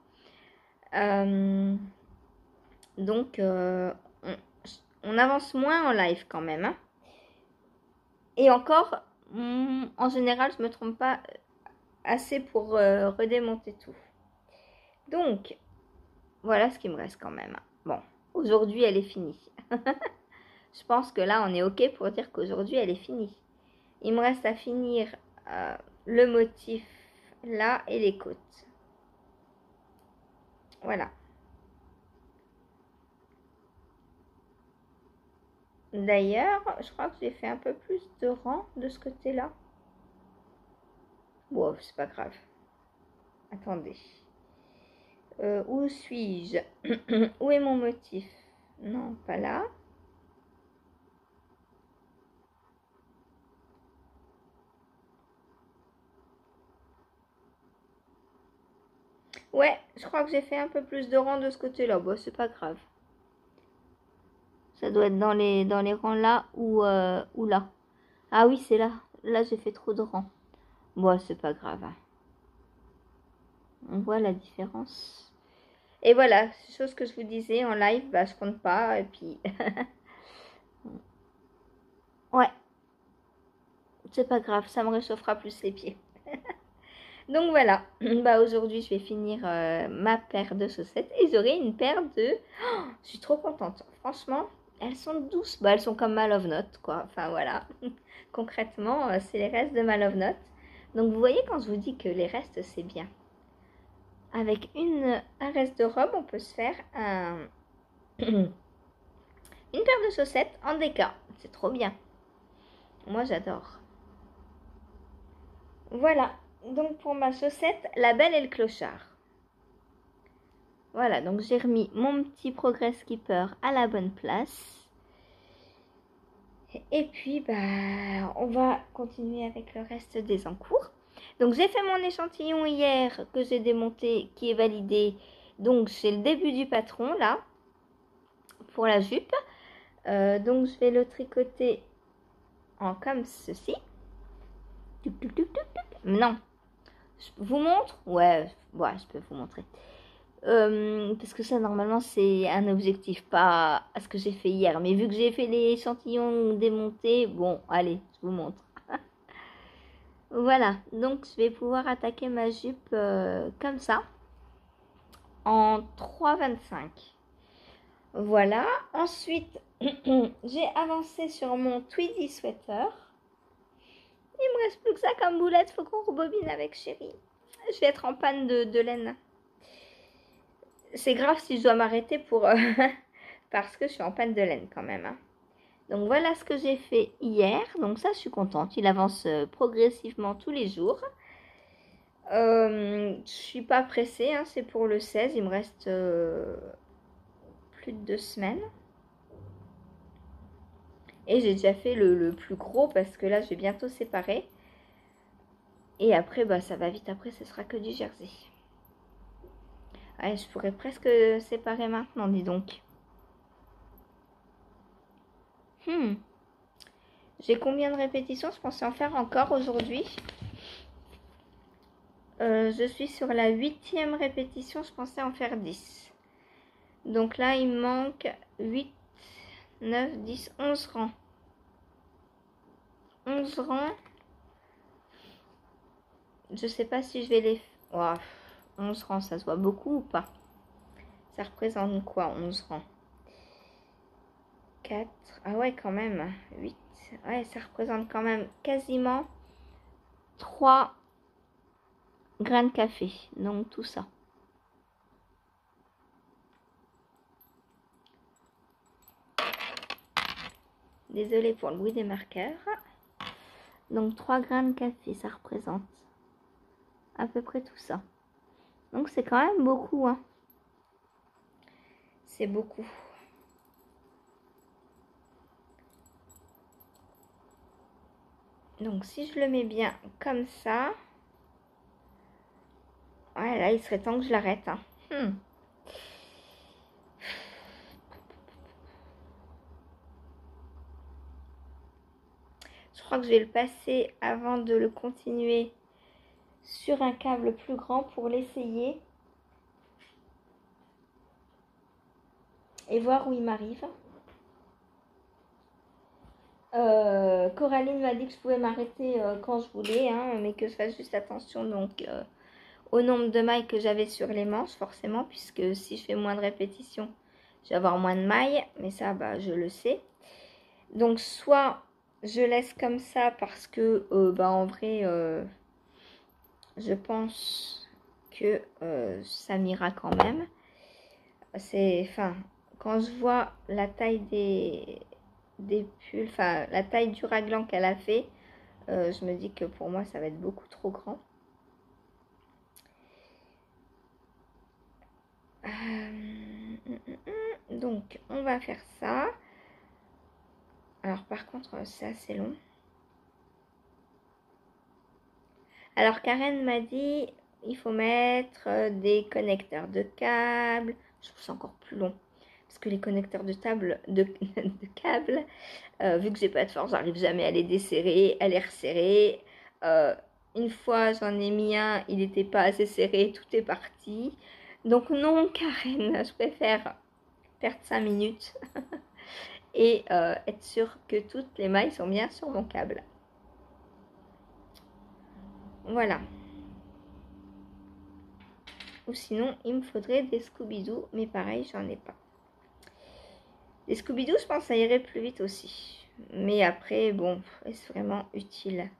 Donc on avance moins en live quand même. Hein. Et encore, en général, je me trompe pas assez pour redémonter tout. Donc, voilà ce qui me reste quand même. Bon, aujourd'hui, elle est finie. Je pense que là, on est OK pour dire qu'aujourd'hui, elle est finie. Il me reste à finir le motif là et les côtes. Voilà. D'ailleurs, je crois que j'ai fait un peu plus de rang de ce côté-là. Wow, c'est pas grave. Attendez. Où suis-je? Où est mon motif? Non, pas là. Ouais, je crois que j'ai fait un peu plus de rangs de ce côté-là. Bon, c'est pas grave. Ça doit être dans les rangs là ou là. Ah oui, c'est là. Là, j'ai fait trop de rangs. Bon, c'est pas grave. Hein. On voit la différence. Et voilà, chose que je vous disais en live, bah, je compte pas. Et puis... ouais. C'est pas grave, ça me réchauffera plus les pieds. Donc voilà, bah aujourd'hui je vais finir ma paire de chaussettes et j'aurai une paire de... Oh, je suis trop contente, franchement, elles sont douces, bah elles sont comme ma Love Note quoi, enfin voilà, concrètement c'est les restes de ma Love Note. Donc vous voyez quand je vous dis que les restes c'est bien. Avec un reste de robe on peut se faire une paire de chaussettes en déca, c'est trop bien. Moi j'adore. Voilà. Donc pour ma chaussette, la belle et le clochard. Voilà, donc j'ai remis mon petit Progress Skipper à la bonne place. Et puis, bah, on va continuer avec le reste des encours. Donc j'ai fait mon échantillon hier que j'ai démonté, qui est validé. Donc c'est le début du patron là, pour la jupe. Donc je vais le tricoter en comme ceci. Non, je vous montre? Ouais, je peux vous montrer. Parce que ça, normalement, c'est un objectif, pas à ce que j'ai fait hier. Mais vu que j'ai fait les échantillons démontés, bon, allez, je vous montre. Voilà, donc je vais pouvoir attaquer ma jupe comme ça, en 3,25. Voilà, ensuite, j'ai avancé sur mon Tweedy Sweater. Il me reste plus que ça comme boulette, faut qu'on rebobine avec chérie. Je vais être en panne de laine. C'est grave si je dois m'arrêter pour... parce que je suis en panne de laine quand même. Hein. Donc voilà ce que j'ai fait hier. Donc ça, je suis contente. Il avance progressivement tous les jours. Je suis pas pressée, hein, c'est pour le 16. Il me reste plus de 2 semaines. Et j'ai déjà fait le plus gros parce que là, je vais bientôt séparer. Et après, bah, ça va vite. Après, ce sera que du jersey. Ouais, je pourrais presque séparer maintenant, dis donc. J'ai combien de répétitions? Je pensais en faire encore aujourd'hui. Je suis sur la 8e répétition. Je pensais en faire 10. Donc là, il me manque 8, 9, 10, 11 rangs. 11 rangs. Je sais pas si je vais les... Oh, 11 rangs, ça se voit beaucoup ou pas? Ça représente quoi, 11 rangs? 4. Ah ouais, quand même. 8. Ouais, ça représente quand même quasiment 3 grains de café. Donc tout ça. Désolée pour le bruit des marqueurs. Donc 3 grains de café, ça représente à peu près tout ça. Donc c'est quand même beaucoup, hein. C'est beaucoup. Donc si je le mets bien comme ça, ouais, là il serait temps que je l'arrête, hein. Je crois que je vais le passer avant de le continuer sur un câble plus grand pour l'essayer et voir où il m'arrive. Coraline m'a dit que je pouvais m'arrêter quand je voulais, hein, mais que je fasse juste attention donc au nombre de mailles que j'avais sur les manches, forcément, puisque si je fais moins de répétitions, je vais avoir moins de mailles, mais ça, bah, je le sais. Donc, soit je laisse comme ça parce que, bah, en vrai, je pense que ça m'ira quand même. Enfin, quand je vois la taille des pulls, enfin, la taille du raglan qu'elle a fait, je me dis que pour moi, ça va être beaucoup trop grand. Donc, on va faire ça. Alors, par contre, c'est assez long. Alors, Karen m'a dit, il faut mettre des connecteurs de câbles. Je trouve ça encore plus long. Parce que les connecteurs de câbles, vu que j'ai pas de force, j'arrive jamais à les desserrer, à les resserrer. Une fois, j'en ai mis un, il n'était pas assez serré, tout est parti. Donc non, Karen, je préfère perdre 5 minutes et être sûre que toutes les mailles sont bien sur mon câble. Voilà. Ou sinon, il me faudrait des Scooby-Doo, mais pareil, j'en ai pas. Les Scooby-Doo, je pense que ça irait plus vite aussi. Mais après, bon, est-ce vraiment utile?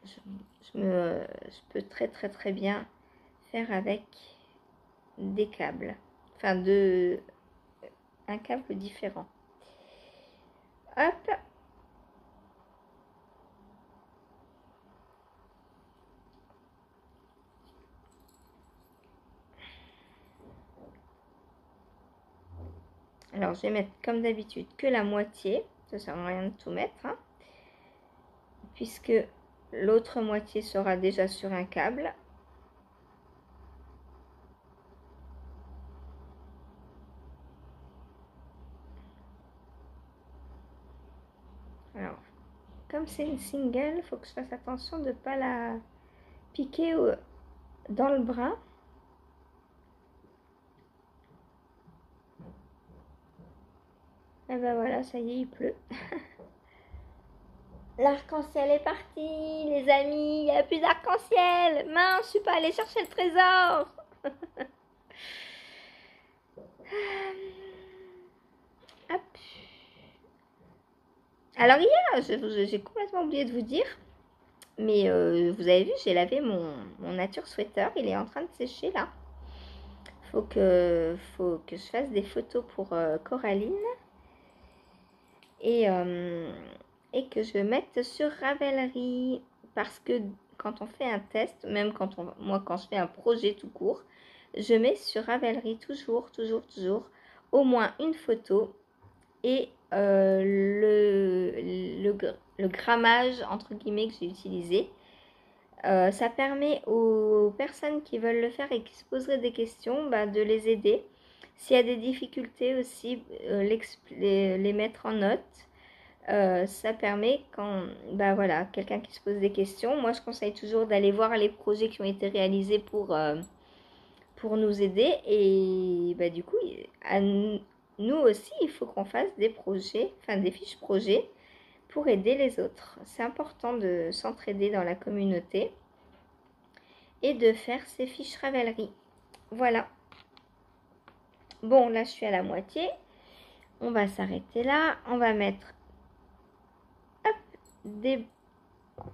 Je peux très bien faire avec des câbles. Enfin, un câble différent. Hop. Alors, je vais mettre comme d'habitude que la moitié. Ça sert à rien de tout mettre, hein, puisque l'autre moitié sera déjà sur un câble. Alors, comme c'est une single, il faut que je fasse attention de ne pas la piquer dans le bras. Et ben voilà, ça y est, il pleut. L'arc-en-ciel est parti, les amis, il n'y a plus d'arc-en-ciel. Mince, je suis pas allée chercher le trésor. Hop. Alors hier, j'ai complètement oublié de vous dire, mais vous avez vu, j'ai lavé mon nature sweater, il est en train de sécher là. Faut que je fasse des photos pour Coraline et que je mette sur Ravelry parce que quand on fait un test, même moi quand je fais un projet tout court, je mets sur Ravelry toujours au moins une photo et le grammage entre guillemets que j'ai utilisé. Ça permet aux personnes qui veulent le faire et qui se poseraient des questions, de les aider. S'il y a des difficultés aussi, les mettre en note. Ça permet quand voilà, quelqu'un qui se pose des questions, moi je conseille toujours d'aller voir les projets qui ont été réalisés pour nous aider. Et du coup, nous aussi, il faut qu'on fasse des projets, enfin des fiches projets pour aider les autres. C'est important de s'entraider dans la communauté et de faire ces fiches Ravelry. Voilà. Bon, là je suis à la moitié. On va s'arrêter là. On va mettre des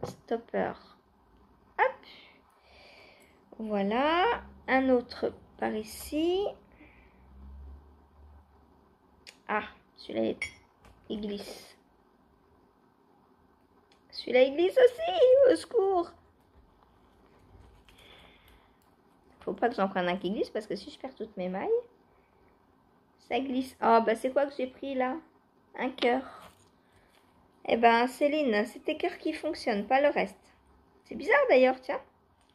stoppers. Hop. Voilà. Un autre par ici. Ah, celui-là, il glisse. Celui-là, il glisse aussi. Au secours. Faut pas que j'en prenne un qui glisse parce que si je perds toutes mes mailles, ça glisse. Oh, c'est quoi que j'ai pris là? Un cœur. Eh ben, Céline, c'est tes cœurs qui fonctionnent, pas le reste. C'est bizarre d'ailleurs, tiens.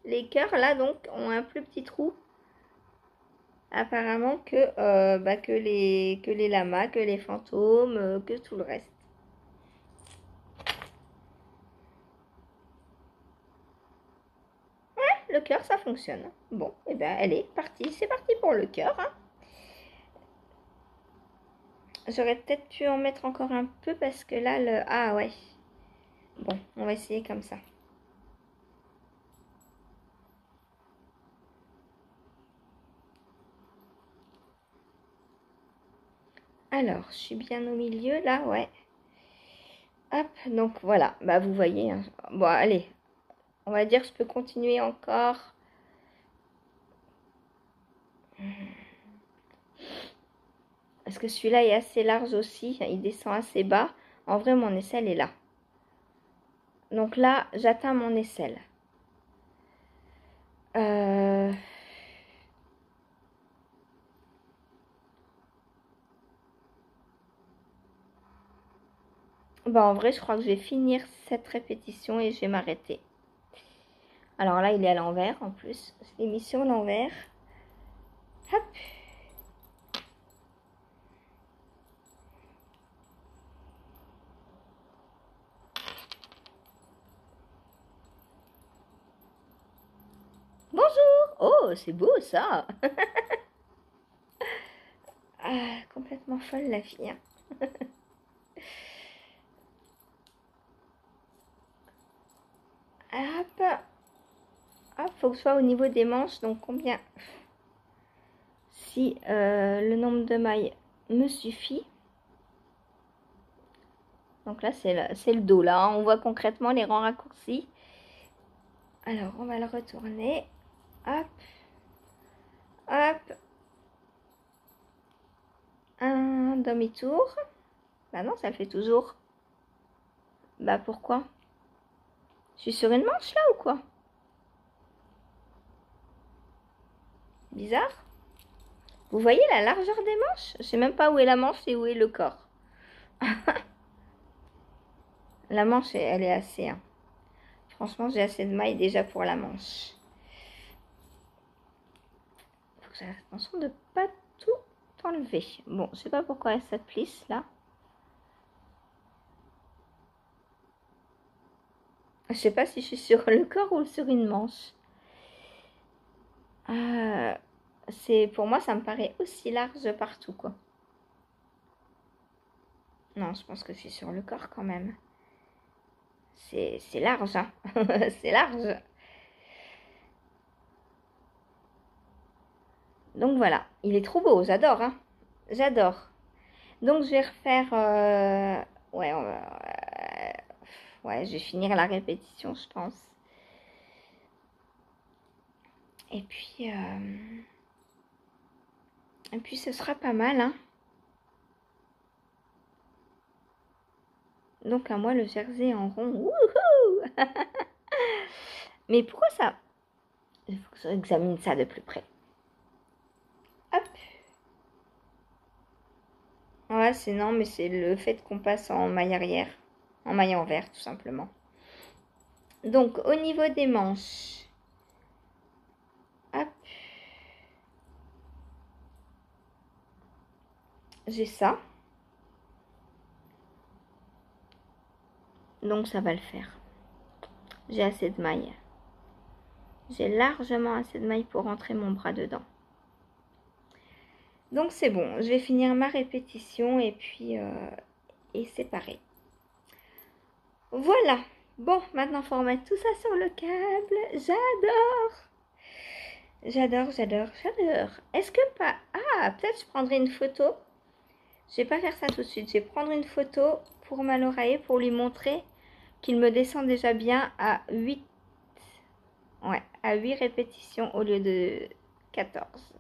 Les cœurs là, donc, ont un plus petit trou. Apparemment que les lamas, que les fantômes, que tout le reste. Ouais, le cœur, ça fonctionne. Bon, et ben, elle est partie. C'est parti pour le cœur. Hein. J'aurais peut-être pu en mettre encore un peu parce que là, Ah ouais. Bon, on va essayer comme ça. Alors, je suis bien au milieu là, ouais. Hop, donc voilà, vous voyez. Hein. Bon, allez, on va dire que je peux continuer encore. Parce que celui-là est assez large aussi, il descend assez bas. En vrai, mon aisselle est là. Donc là, j'atteins mon aisselle. En vrai, je crois que je vais finir cette répétition et je vais m'arrêter. Alors là, il est à l'envers en plus. Je l'ai mis sur l'envers. Hop. Bonjour. Oh, c'est beau ça. Ah, complètement folle la fille. Hein. Hop. Hop, faut que ce soit au niveau des manches. Donc combien? Si le nombre de mailles me suffit. Donc là, c'est le dos. Là, on voit concrètement les rangs raccourcis. Alors, on va le retourner. Hop. Hop. Un demi-tour. Non, ça fait toujours. Pourquoi? Je suis sur une manche là ou quoi? Bizarre. Vous voyez la largeur des manches? Je sais même pas où est la manche et où est le corps. La manche, elle est assez... Hein. Franchement, j'ai assez de mailles déjà pour la manche. Faut que j'aie attention de pas tout enlever. Bon, je sais pas pourquoi ça plisse là. Je sais pas si je suis sur le corps ou sur une manche. Pour moi, ça me paraît aussi large partout, quoi. Non, je pense que je suis sur le corps quand même. C'est large, hein. C'est large. Donc voilà, il est trop beau, j'adore, hein. J'adore. Donc je vais refaire... Ouais, ouais, je vais finir la répétition, je pense. Et puis ce sera pas mal, hein. Donc à moi le jersey en rond. Wouhou. Mais pourquoi ça? Il faut que j'examine ça de plus près. Hop. Ouais, c'est non, mais c'est le fait qu'on passe en maille arrière. En maille envers, tout simplement. Donc, au niveau des manches. Hop. J'ai ça. Donc, ça va le faire. J'ai assez de mailles. J'ai largement assez de mailles pour rentrer mon bras dedans. Donc, c'est bon. Je vais finir ma répétition et puis... et c'est pareil. Voilà. Bon, maintenant, il faut remettre tout ça sur le câble. J'adore. J'adore, j'adore, j'adore. Est-ce que pas... Ah, peut-être je prendrai une photo. Je vais pas faire ça tout de suite. Je vais prendre une photo pour ma l'oreiller pour lui montrer qu'il me descend déjà bien à 8. Ouais, à 8 répétitions au lieu de 14.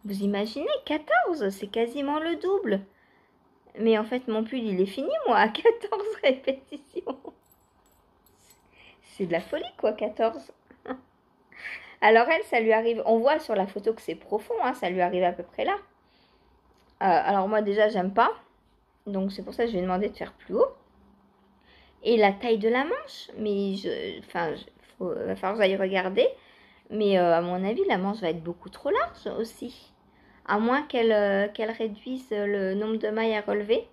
Vous imaginez, 14, c'est quasiment le double. Mais en fait, mon pull, il est fini, moi, à 14 répétitions. C'est de la folie, quoi, 14. Alors elle, ça lui arrive, on voit sur la photo que c'est profond, hein, ça lui arrive à peu près là. Alors moi, déjà, j'aime pas. Donc, c'est pour ça que je vais demander de faire plus haut. Et la taille de la manche, mais va falloir que j'aille regarder. Mais à mon avis, la manche va être beaucoup trop large aussi. À moins qu'elle réduise le nombre de mailles à relever.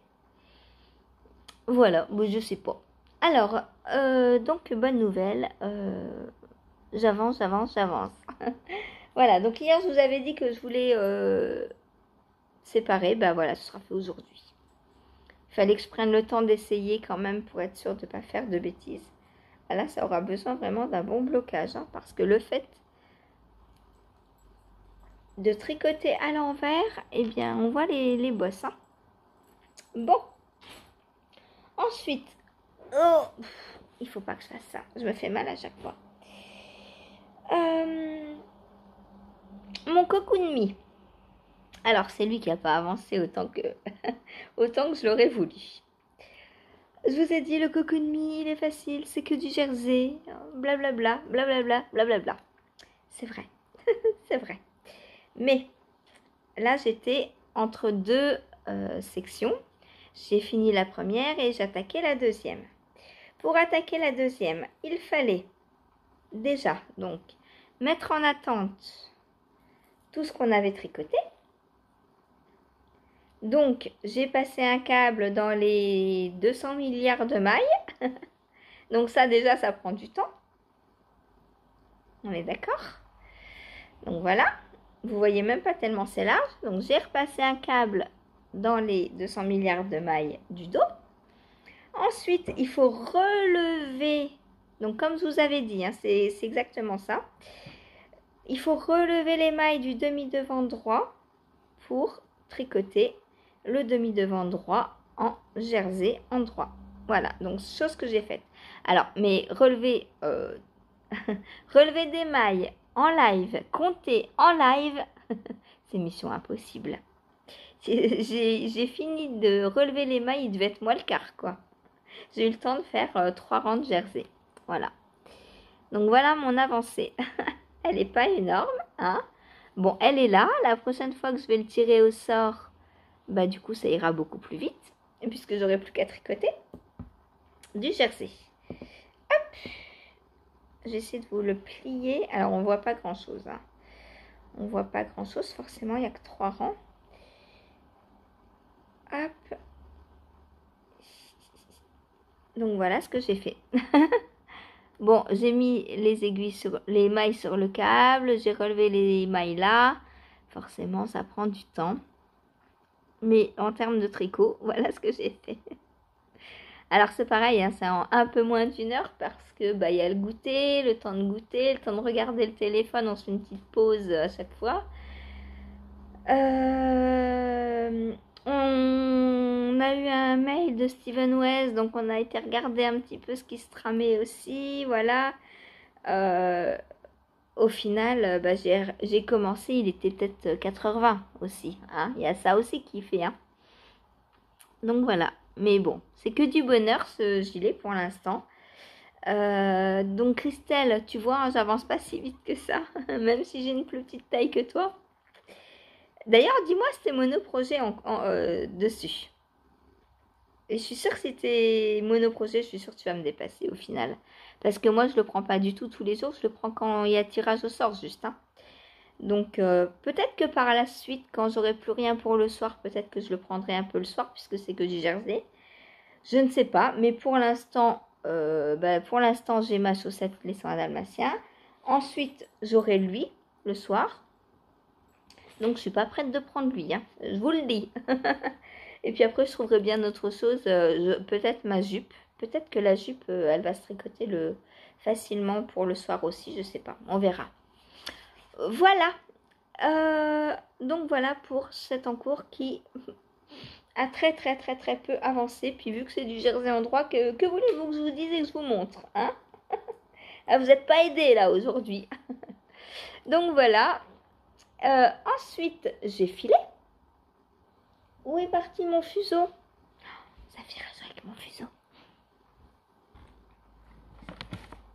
Voilà, bon, je sais pas. Alors, donc, bonne nouvelle. J'avance. Voilà, donc hier, je vous avais dit que je voulais séparer. Ben voilà, ce sera fait aujourd'hui. Il fallait que je prenne le temps d'essayer quand même pour être sûre de ne pas faire de bêtises. Là, ça aura besoin vraiment d'un bon blocage. Hein, parce que le fait de tricoter à l'envers, eh bien, on voit les bosses. Hein. Bon. Ensuite, oh, il faut pas que je fasse ça. Je me fais mal à chaque fois. Mon cocoon me. Alors, c'est lui qui n'a pas avancé autant que je l'aurais voulu. Je vous ai dit, le cocoon me, il est facile, c'est que du jersey, blablabla, blablabla, blablabla. C'est vrai, c'est vrai. Mais là, j'étais entre deux sections. J'ai fini la première et j'attaquais la deuxième. Pour attaquer la deuxième, il fallait déjà donc mettre en attente tout ce qu'on avait tricoté. Donc, j'ai passé un câble dans les 200 milliards de mailles. Donc ça, déjà, ça prend du temps. On est d'accord? Donc voilà. Vous voyez même pas tellement c'est large. Donc, j'ai repassé un câble dans les 200 milliards de mailles du dos. Ensuite, il faut relever. Donc, comme je vous avais dit, hein, c'est exactement ça. Il faut relever les mailles du demi-devant droit pour tricoter le demi-devant droit en jersey en droit. Voilà, donc chose que j'ai faite. Alors, mais relever des mailles en live, compter en live, c'est mission impossible. J'ai fini de relever les mailles, il devait être moi le quart, quoi. J'ai eu le temps de faire 3 rangs de jersey. Voilà. Donc voilà mon avancée. Elle n'est pas énorme, hein. Bon, elle est là. La prochaine fois que je vais le tirer au sort, bah du coup, ça ira beaucoup plus vite. Puisque j'aurai plus qu'à tricoter du jersey. Hop. J'essaie de vous le plier. Alors, on voit pas grand-chose. Hein. On voit pas grand-chose. Forcément, il n'y a que 3 rangs. Hop. Donc, voilà ce que j'ai fait. Bon, j'ai mis les mailles sur le câble. J'ai relevé les mailles là. Forcément, ça prend du temps. Mais en termes de tricot, voilà ce que j'ai fait. Alors c'est pareil, hein, c'est en un peu moins d'1 heure parce que bah, y a le goûter, le temps de goûter, le temps de regarder le téléphone, on se fait une petite pause à chaque fois. On a eu un mail de Steven West, donc on a été regarder un petit peu ce qui se tramait aussi, voilà. Au final, bah, j'ai commencé, il était peut-être 4h20 aussi, hein. Il y a ça aussi qui fait, hein. Donc voilà. Mais bon, c'est que du bonheur ce gilet pour l'instant. Donc Christelle, tu vois, hein, j'avance pas si vite que ça, même si j'ai une plus petite taille que toi. D'ailleurs, dis-moi si t'es monoprojet dessus. Et je suis sûre que si t'es monoprojet, je suis sûre que tu vas me dépasser au final. Parce que moi, je le prends pas du tout tous les jours, je le prends quand il y a tirage au sort, juste. Hein. Donc peut-être que par la suite, quand j'aurai plus rien pour le soir, peut-être que je le prendrai un peu le soir, puisque c'est que du jersey. Je ne sais pas, mais pour l'instant, j'ai ma chaussette les soins dalmatiens. Ensuite, j'aurai lui le soir. Donc je suis pas prête de prendre lui, hein. Je vous le dis. Et puis après, je trouverai bien autre chose. Peut-être ma jupe. Peut-être que la jupe, elle va se tricoter facilement pour le soir aussi. Je sais pas. On verra. Voilà. Donc voilà pour cet encours qui a très peu avancé. Puis vu que c'est du jersey en droit, que voulez-vous que je vous dise et que je vous montre, hein? Ah, vous n'êtes pas aidés là aujourd'hui. Donc voilà. Ensuite, j'ai filé. Où est parti mon fuseau? Ça fait raison avec mon fuseau.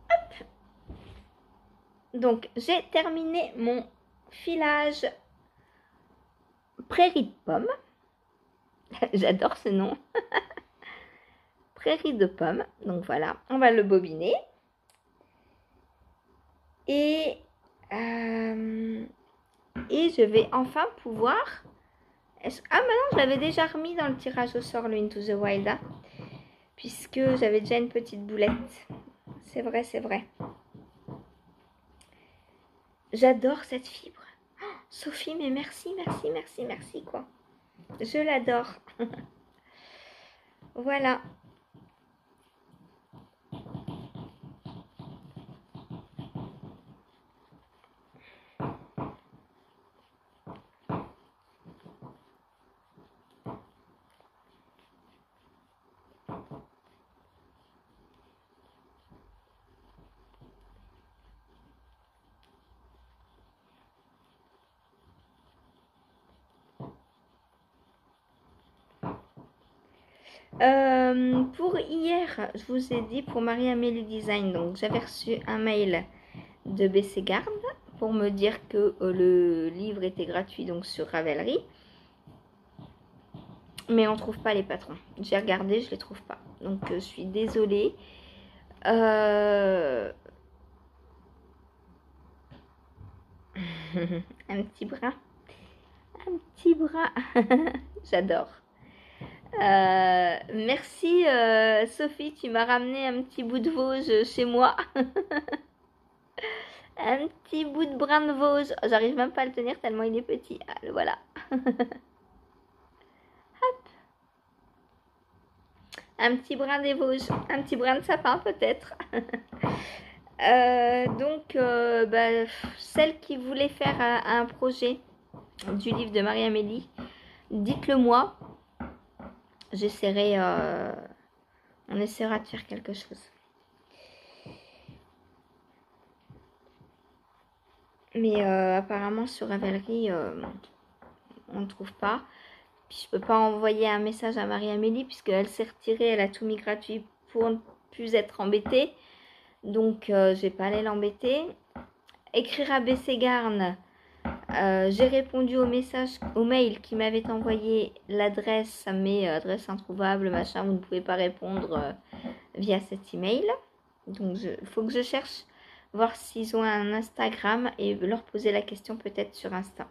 Hop. Donc, j'ai terminé mon filage prairie de pommes. J'adore ce nom. Prairie de pommes. Donc voilà, on va le bobiner. Et je vais enfin pouvoir... Ah, maintenant, je l'avais déjà remis dans le tirage au sort, le Into the Wild. Hein, puisque j'avais déjà une petite boulette. C'est vrai, c'est vrai. J'adore cette fibre. Oh, Sophie, mais merci, quoi. Je l'adore. Voilà. Pour hier, je vous ai dit pour Marie-Amélie Design, donc j'avais reçu un mail de BC Garde pour me dire que le livre était gratuit donc sur Ravelry. Mais on trouve pas les patrons. J'ai regardé, je les trouve pas. Donc je suis désolée. Un petit bras. Un petit bras. J'adore. Merci Sophie, tu m'as ramené un petit bout de Vosges chez moi. Un petit bout de brin de Vosges. J'arrive même pas à le tenir tellement il est petit. Ah, le voilà. Hop. Un petit brin des Vosges. Un petit brin de sapin peut-être. Celle qui voulait faire un projet du livre de Marie-Amélie, dites-le moi. J'essaierai, on essaiera de faire quelque chose. Mais apparemment sur Ravelry, on ne trouve pas. Puis je peux pas envoyer un message à Marie-Amélie puisqu'elle s'est retirée, elle a tout mis gratuit pour ne plus être embêtée. Donc je vais pas aller l'embêter. Écrire à BC Garn. J'ai répondu au mail qui m'avait envoyé l'adresse, ça met adresse introuvable, machin, vous ne pouvez pas répondre via cet email. Donc il faut que je cherche, voir s'ils ont un Instagram et leur poser la question peut-être sur Insta.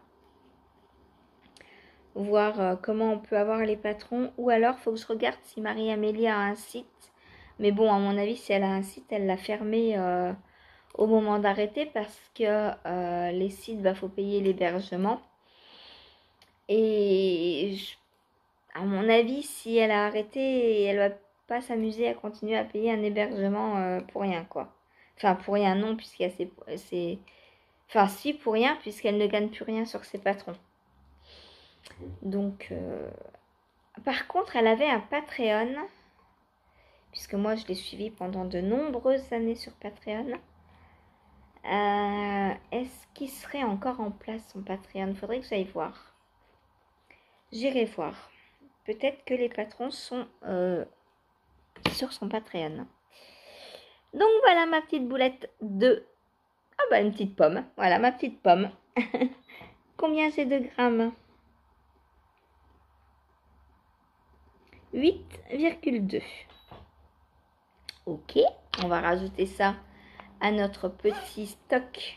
Voir comment on peut avoir les patrons. Ou alors, il faut que je regarde si Marie-Amélie a un site. Mais bon, à mon avis, si elle a un site, elle l'a fermé au moment d'arrêter parce que les sites, faut payer l'hébergement. Et à mon avis, si elle a arrêté, elle va pas s'amuser à continuer à payer un hébergement pour rien, quoi. Enfin, pour rien, non, puisqu'il y a Enfin, si, pour rien, puisqu'elle ne gagne plus rien sur ses patrons. Donc, par contre, elle avait un Patreon, puisque moi, je l'ai suivi pendant de nombreuses années sur Patreon. Est-ce qu'il serait encore en place, son Patreon? Faudrait que j'aille voir. J'irai voir. Peut-être que les patrons sont sur son Patreon. Donc voilà ma petite boulette de... Ah bah une petite pomme. Voilà ma petite pomme. Combien j'ai de grammes? 8,2. Ok, on va rajouter ça à notre petit stock.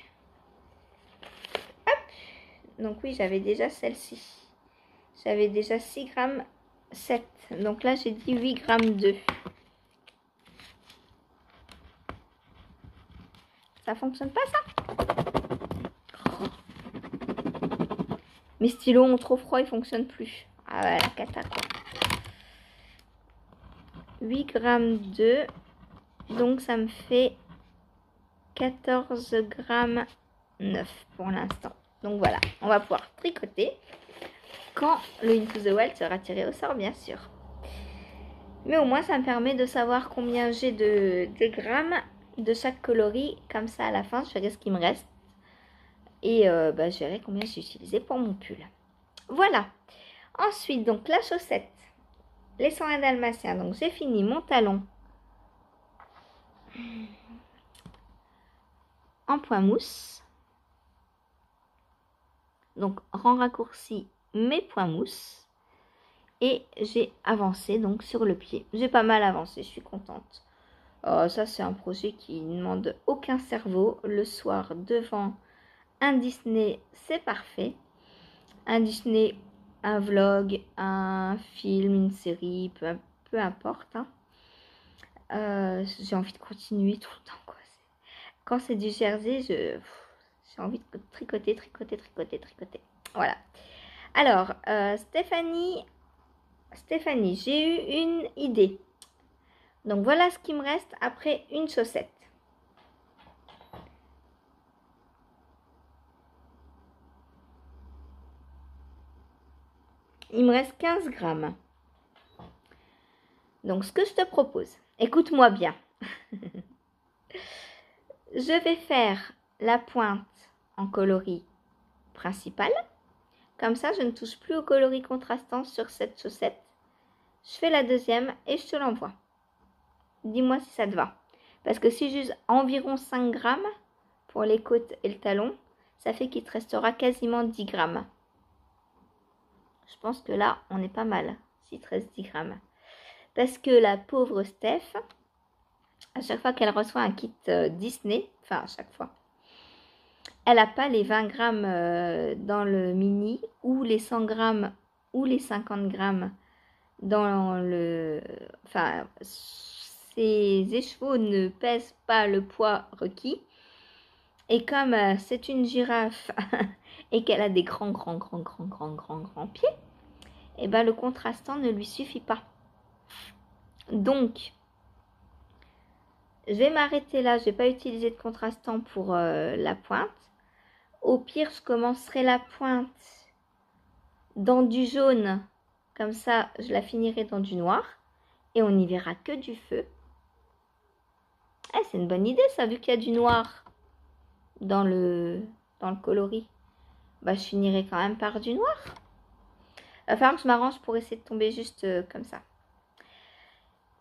Hop. Donc oui, j'avais déjà celle-ci. J'avais déjà 6 grammes 7. Donc là, j'ai dit 8 grammes 2. Ça fonctionne pas ça? Mes stylos ont trop froid, ils fonctionnent plus. Ah ouais, la cata quoi. 8 grammes 2. Donc ça me fait 14 grammes 9 pour l'instant. Donc voilà, on va pouvoir tricoter quand le Into the Wild sera tiré au sort, bien sûr. Mais au moins, ça me permet de savoir combien j'ai de grammes de chaque coloris. Comme ça, à la fin, je verrai ce qui me reste. Et je verrai combien j'ai utilisé pour mon pull. Voilà. Ensuite, donc, la chaussette. Les 101 dalmatiens. Donc, j'ai fini mon talon en point mousse. Donc, rang raccourci, mes points mousse. Et j'ai avancé donc sur le pied. J'ai pas mal avancé, je suis contente. Ça, c'est un projet qui ne demande aucun cerveau. Le soir, devant un Disney, c'est parfait. Un Disney, un vlog, un film, une série, peu importe. Hein. J'ai envie de continuer tout le temps. Quoi. Quand c'est du jersey, j'ai envie de tricoter, tricoter, tricoter, tricoter. Voilà. Alors, Stéphanie, j'ai eu une idée. Donc voilà ce qui me reste après une chaussette. Il me reste 15 grammes. Donc ce que je te propose, écoute-moi bien. Je vais faire la pointe en coloris principal. Comme ça, je ne touche plus au coloris contrastant sur cette chaussette. Je fais la deuxième et je te l'envoie. Dis-moi si ça te va. Parce que si j'use environ 5 grammes pour les côtes et le talon, ça fait qu'il te restera quasiment 10 grammes. Je pense que là, on est pas mal, s'il te reste 10 grammes. Parce que la pauvre Steph, à chaque fois qu'elle reçoit un kit Disney, enfin à chaque fois, elle n'a pas les 20 grammes dans le mini ou les 100 grammes ou les 50 grammes dans le... Enfin, ses écheveaux ne pèsent pas le poids requis. Et comme c'est une girafe et qu'elle a des grands pieds, et ben le contrastant ne lui suffit pas. Donc, je vais m'arrêter là. Je vais pas utiliser de contrastant pour la pointe. Au pire, je commencerai la pointe dans du jaune. Comme ça, je la finirai dans du noir. Et on n'y verra que du feu. C'est une bonne idée ça, vu qu'il y a du noir dans le coloris. Je finirai quand même par du noir. Il va falloir que je m'arrange pour essayer de tomber juste comme ça.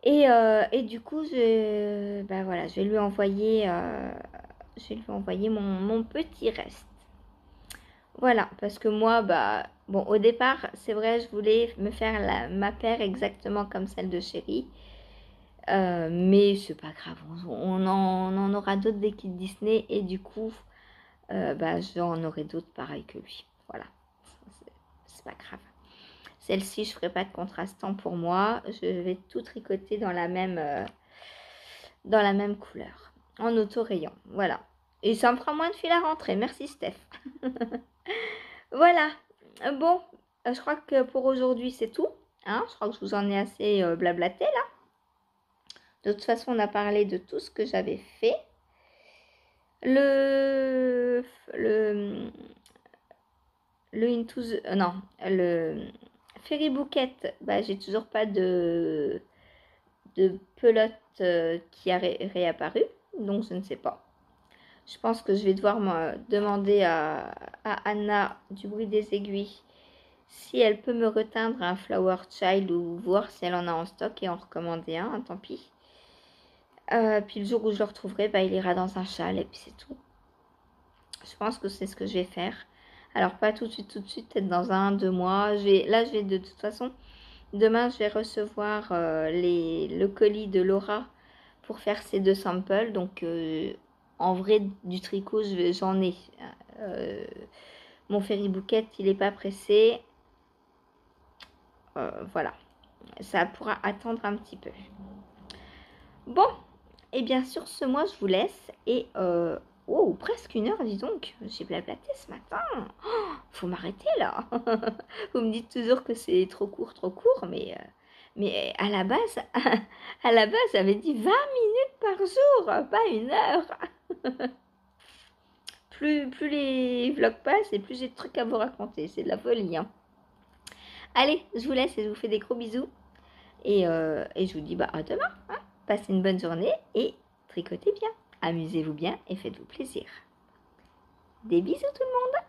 Et du coup, je vais lui envoyer, mon petit reste. Voilà, parce que moi, au départ, c'est vrai, je voulais me faire ma paire exactement comme celle de Chérie. Mais c'est pas grave, on en aura d'autres des kits Disney et du coup, j'en aurai d'autres pareils que lui. Voilà, c'est pas grave. Celle-ci, je ferai pas de contrastant pour moi. Je vais tout tricoter dans la même couleur, en auto-rayon. Voilà. Et ça me fera moins de fil à rentrer. Merci, Steph. Voilà. Bon, je crois que pour aujourd'hui, c'est tout. Hein, je crois que je vous en ai assez blablaté, là. De toute façon, on a parlé de tout ce que j'avais fait. Le Fairy Bouquet, j'ai toujours pas de pelote qui a réapparu, donc je ne sais pas. Je pense que je vais devoir demander à Anna du bruit des aiguilles si elle peut me reteindre un Flower Child ou voir si elle en a en stock et en recommander un, tant pis. Puis le jour où je le retrouverai, bah, il ira dans un châle et puis c'est tout. Je pense que c'est ce que je vais faire. Alors pas tout de suite, peut-être dans 1-2 mois. Là, je vais de toute façon, demain, je vais recevoir le colis de Laura pour faire ces 2 samples. Donc, en vrai, du tricot, j'en ai. Mon ferry bouquet, il n'est pas pressé. Voilà, ça pourra attendre un petit peu. Bon, et bien sur ce, moi, je vous laisse. Et, oh, presque 1 heure, dis donc. J'ai blablaté ce matin. Oh, faut m'arrêter, là. Vous me dites toujours que c'est trop court, mais à la base, j'avais dit 20 minutes par jour, pas 1 heure. Plus les vlogs passent et plus j'ai de trucs à vous raconter. C'est de la folie, hein. Allez, je vous laisse et je vous fais des gros bisous. Et je vous dis à demain. Hein. Passez une bonne journée et tricotez bien. Amusez-vous bien et faites-vous plaisir. Des bisous tout le monde.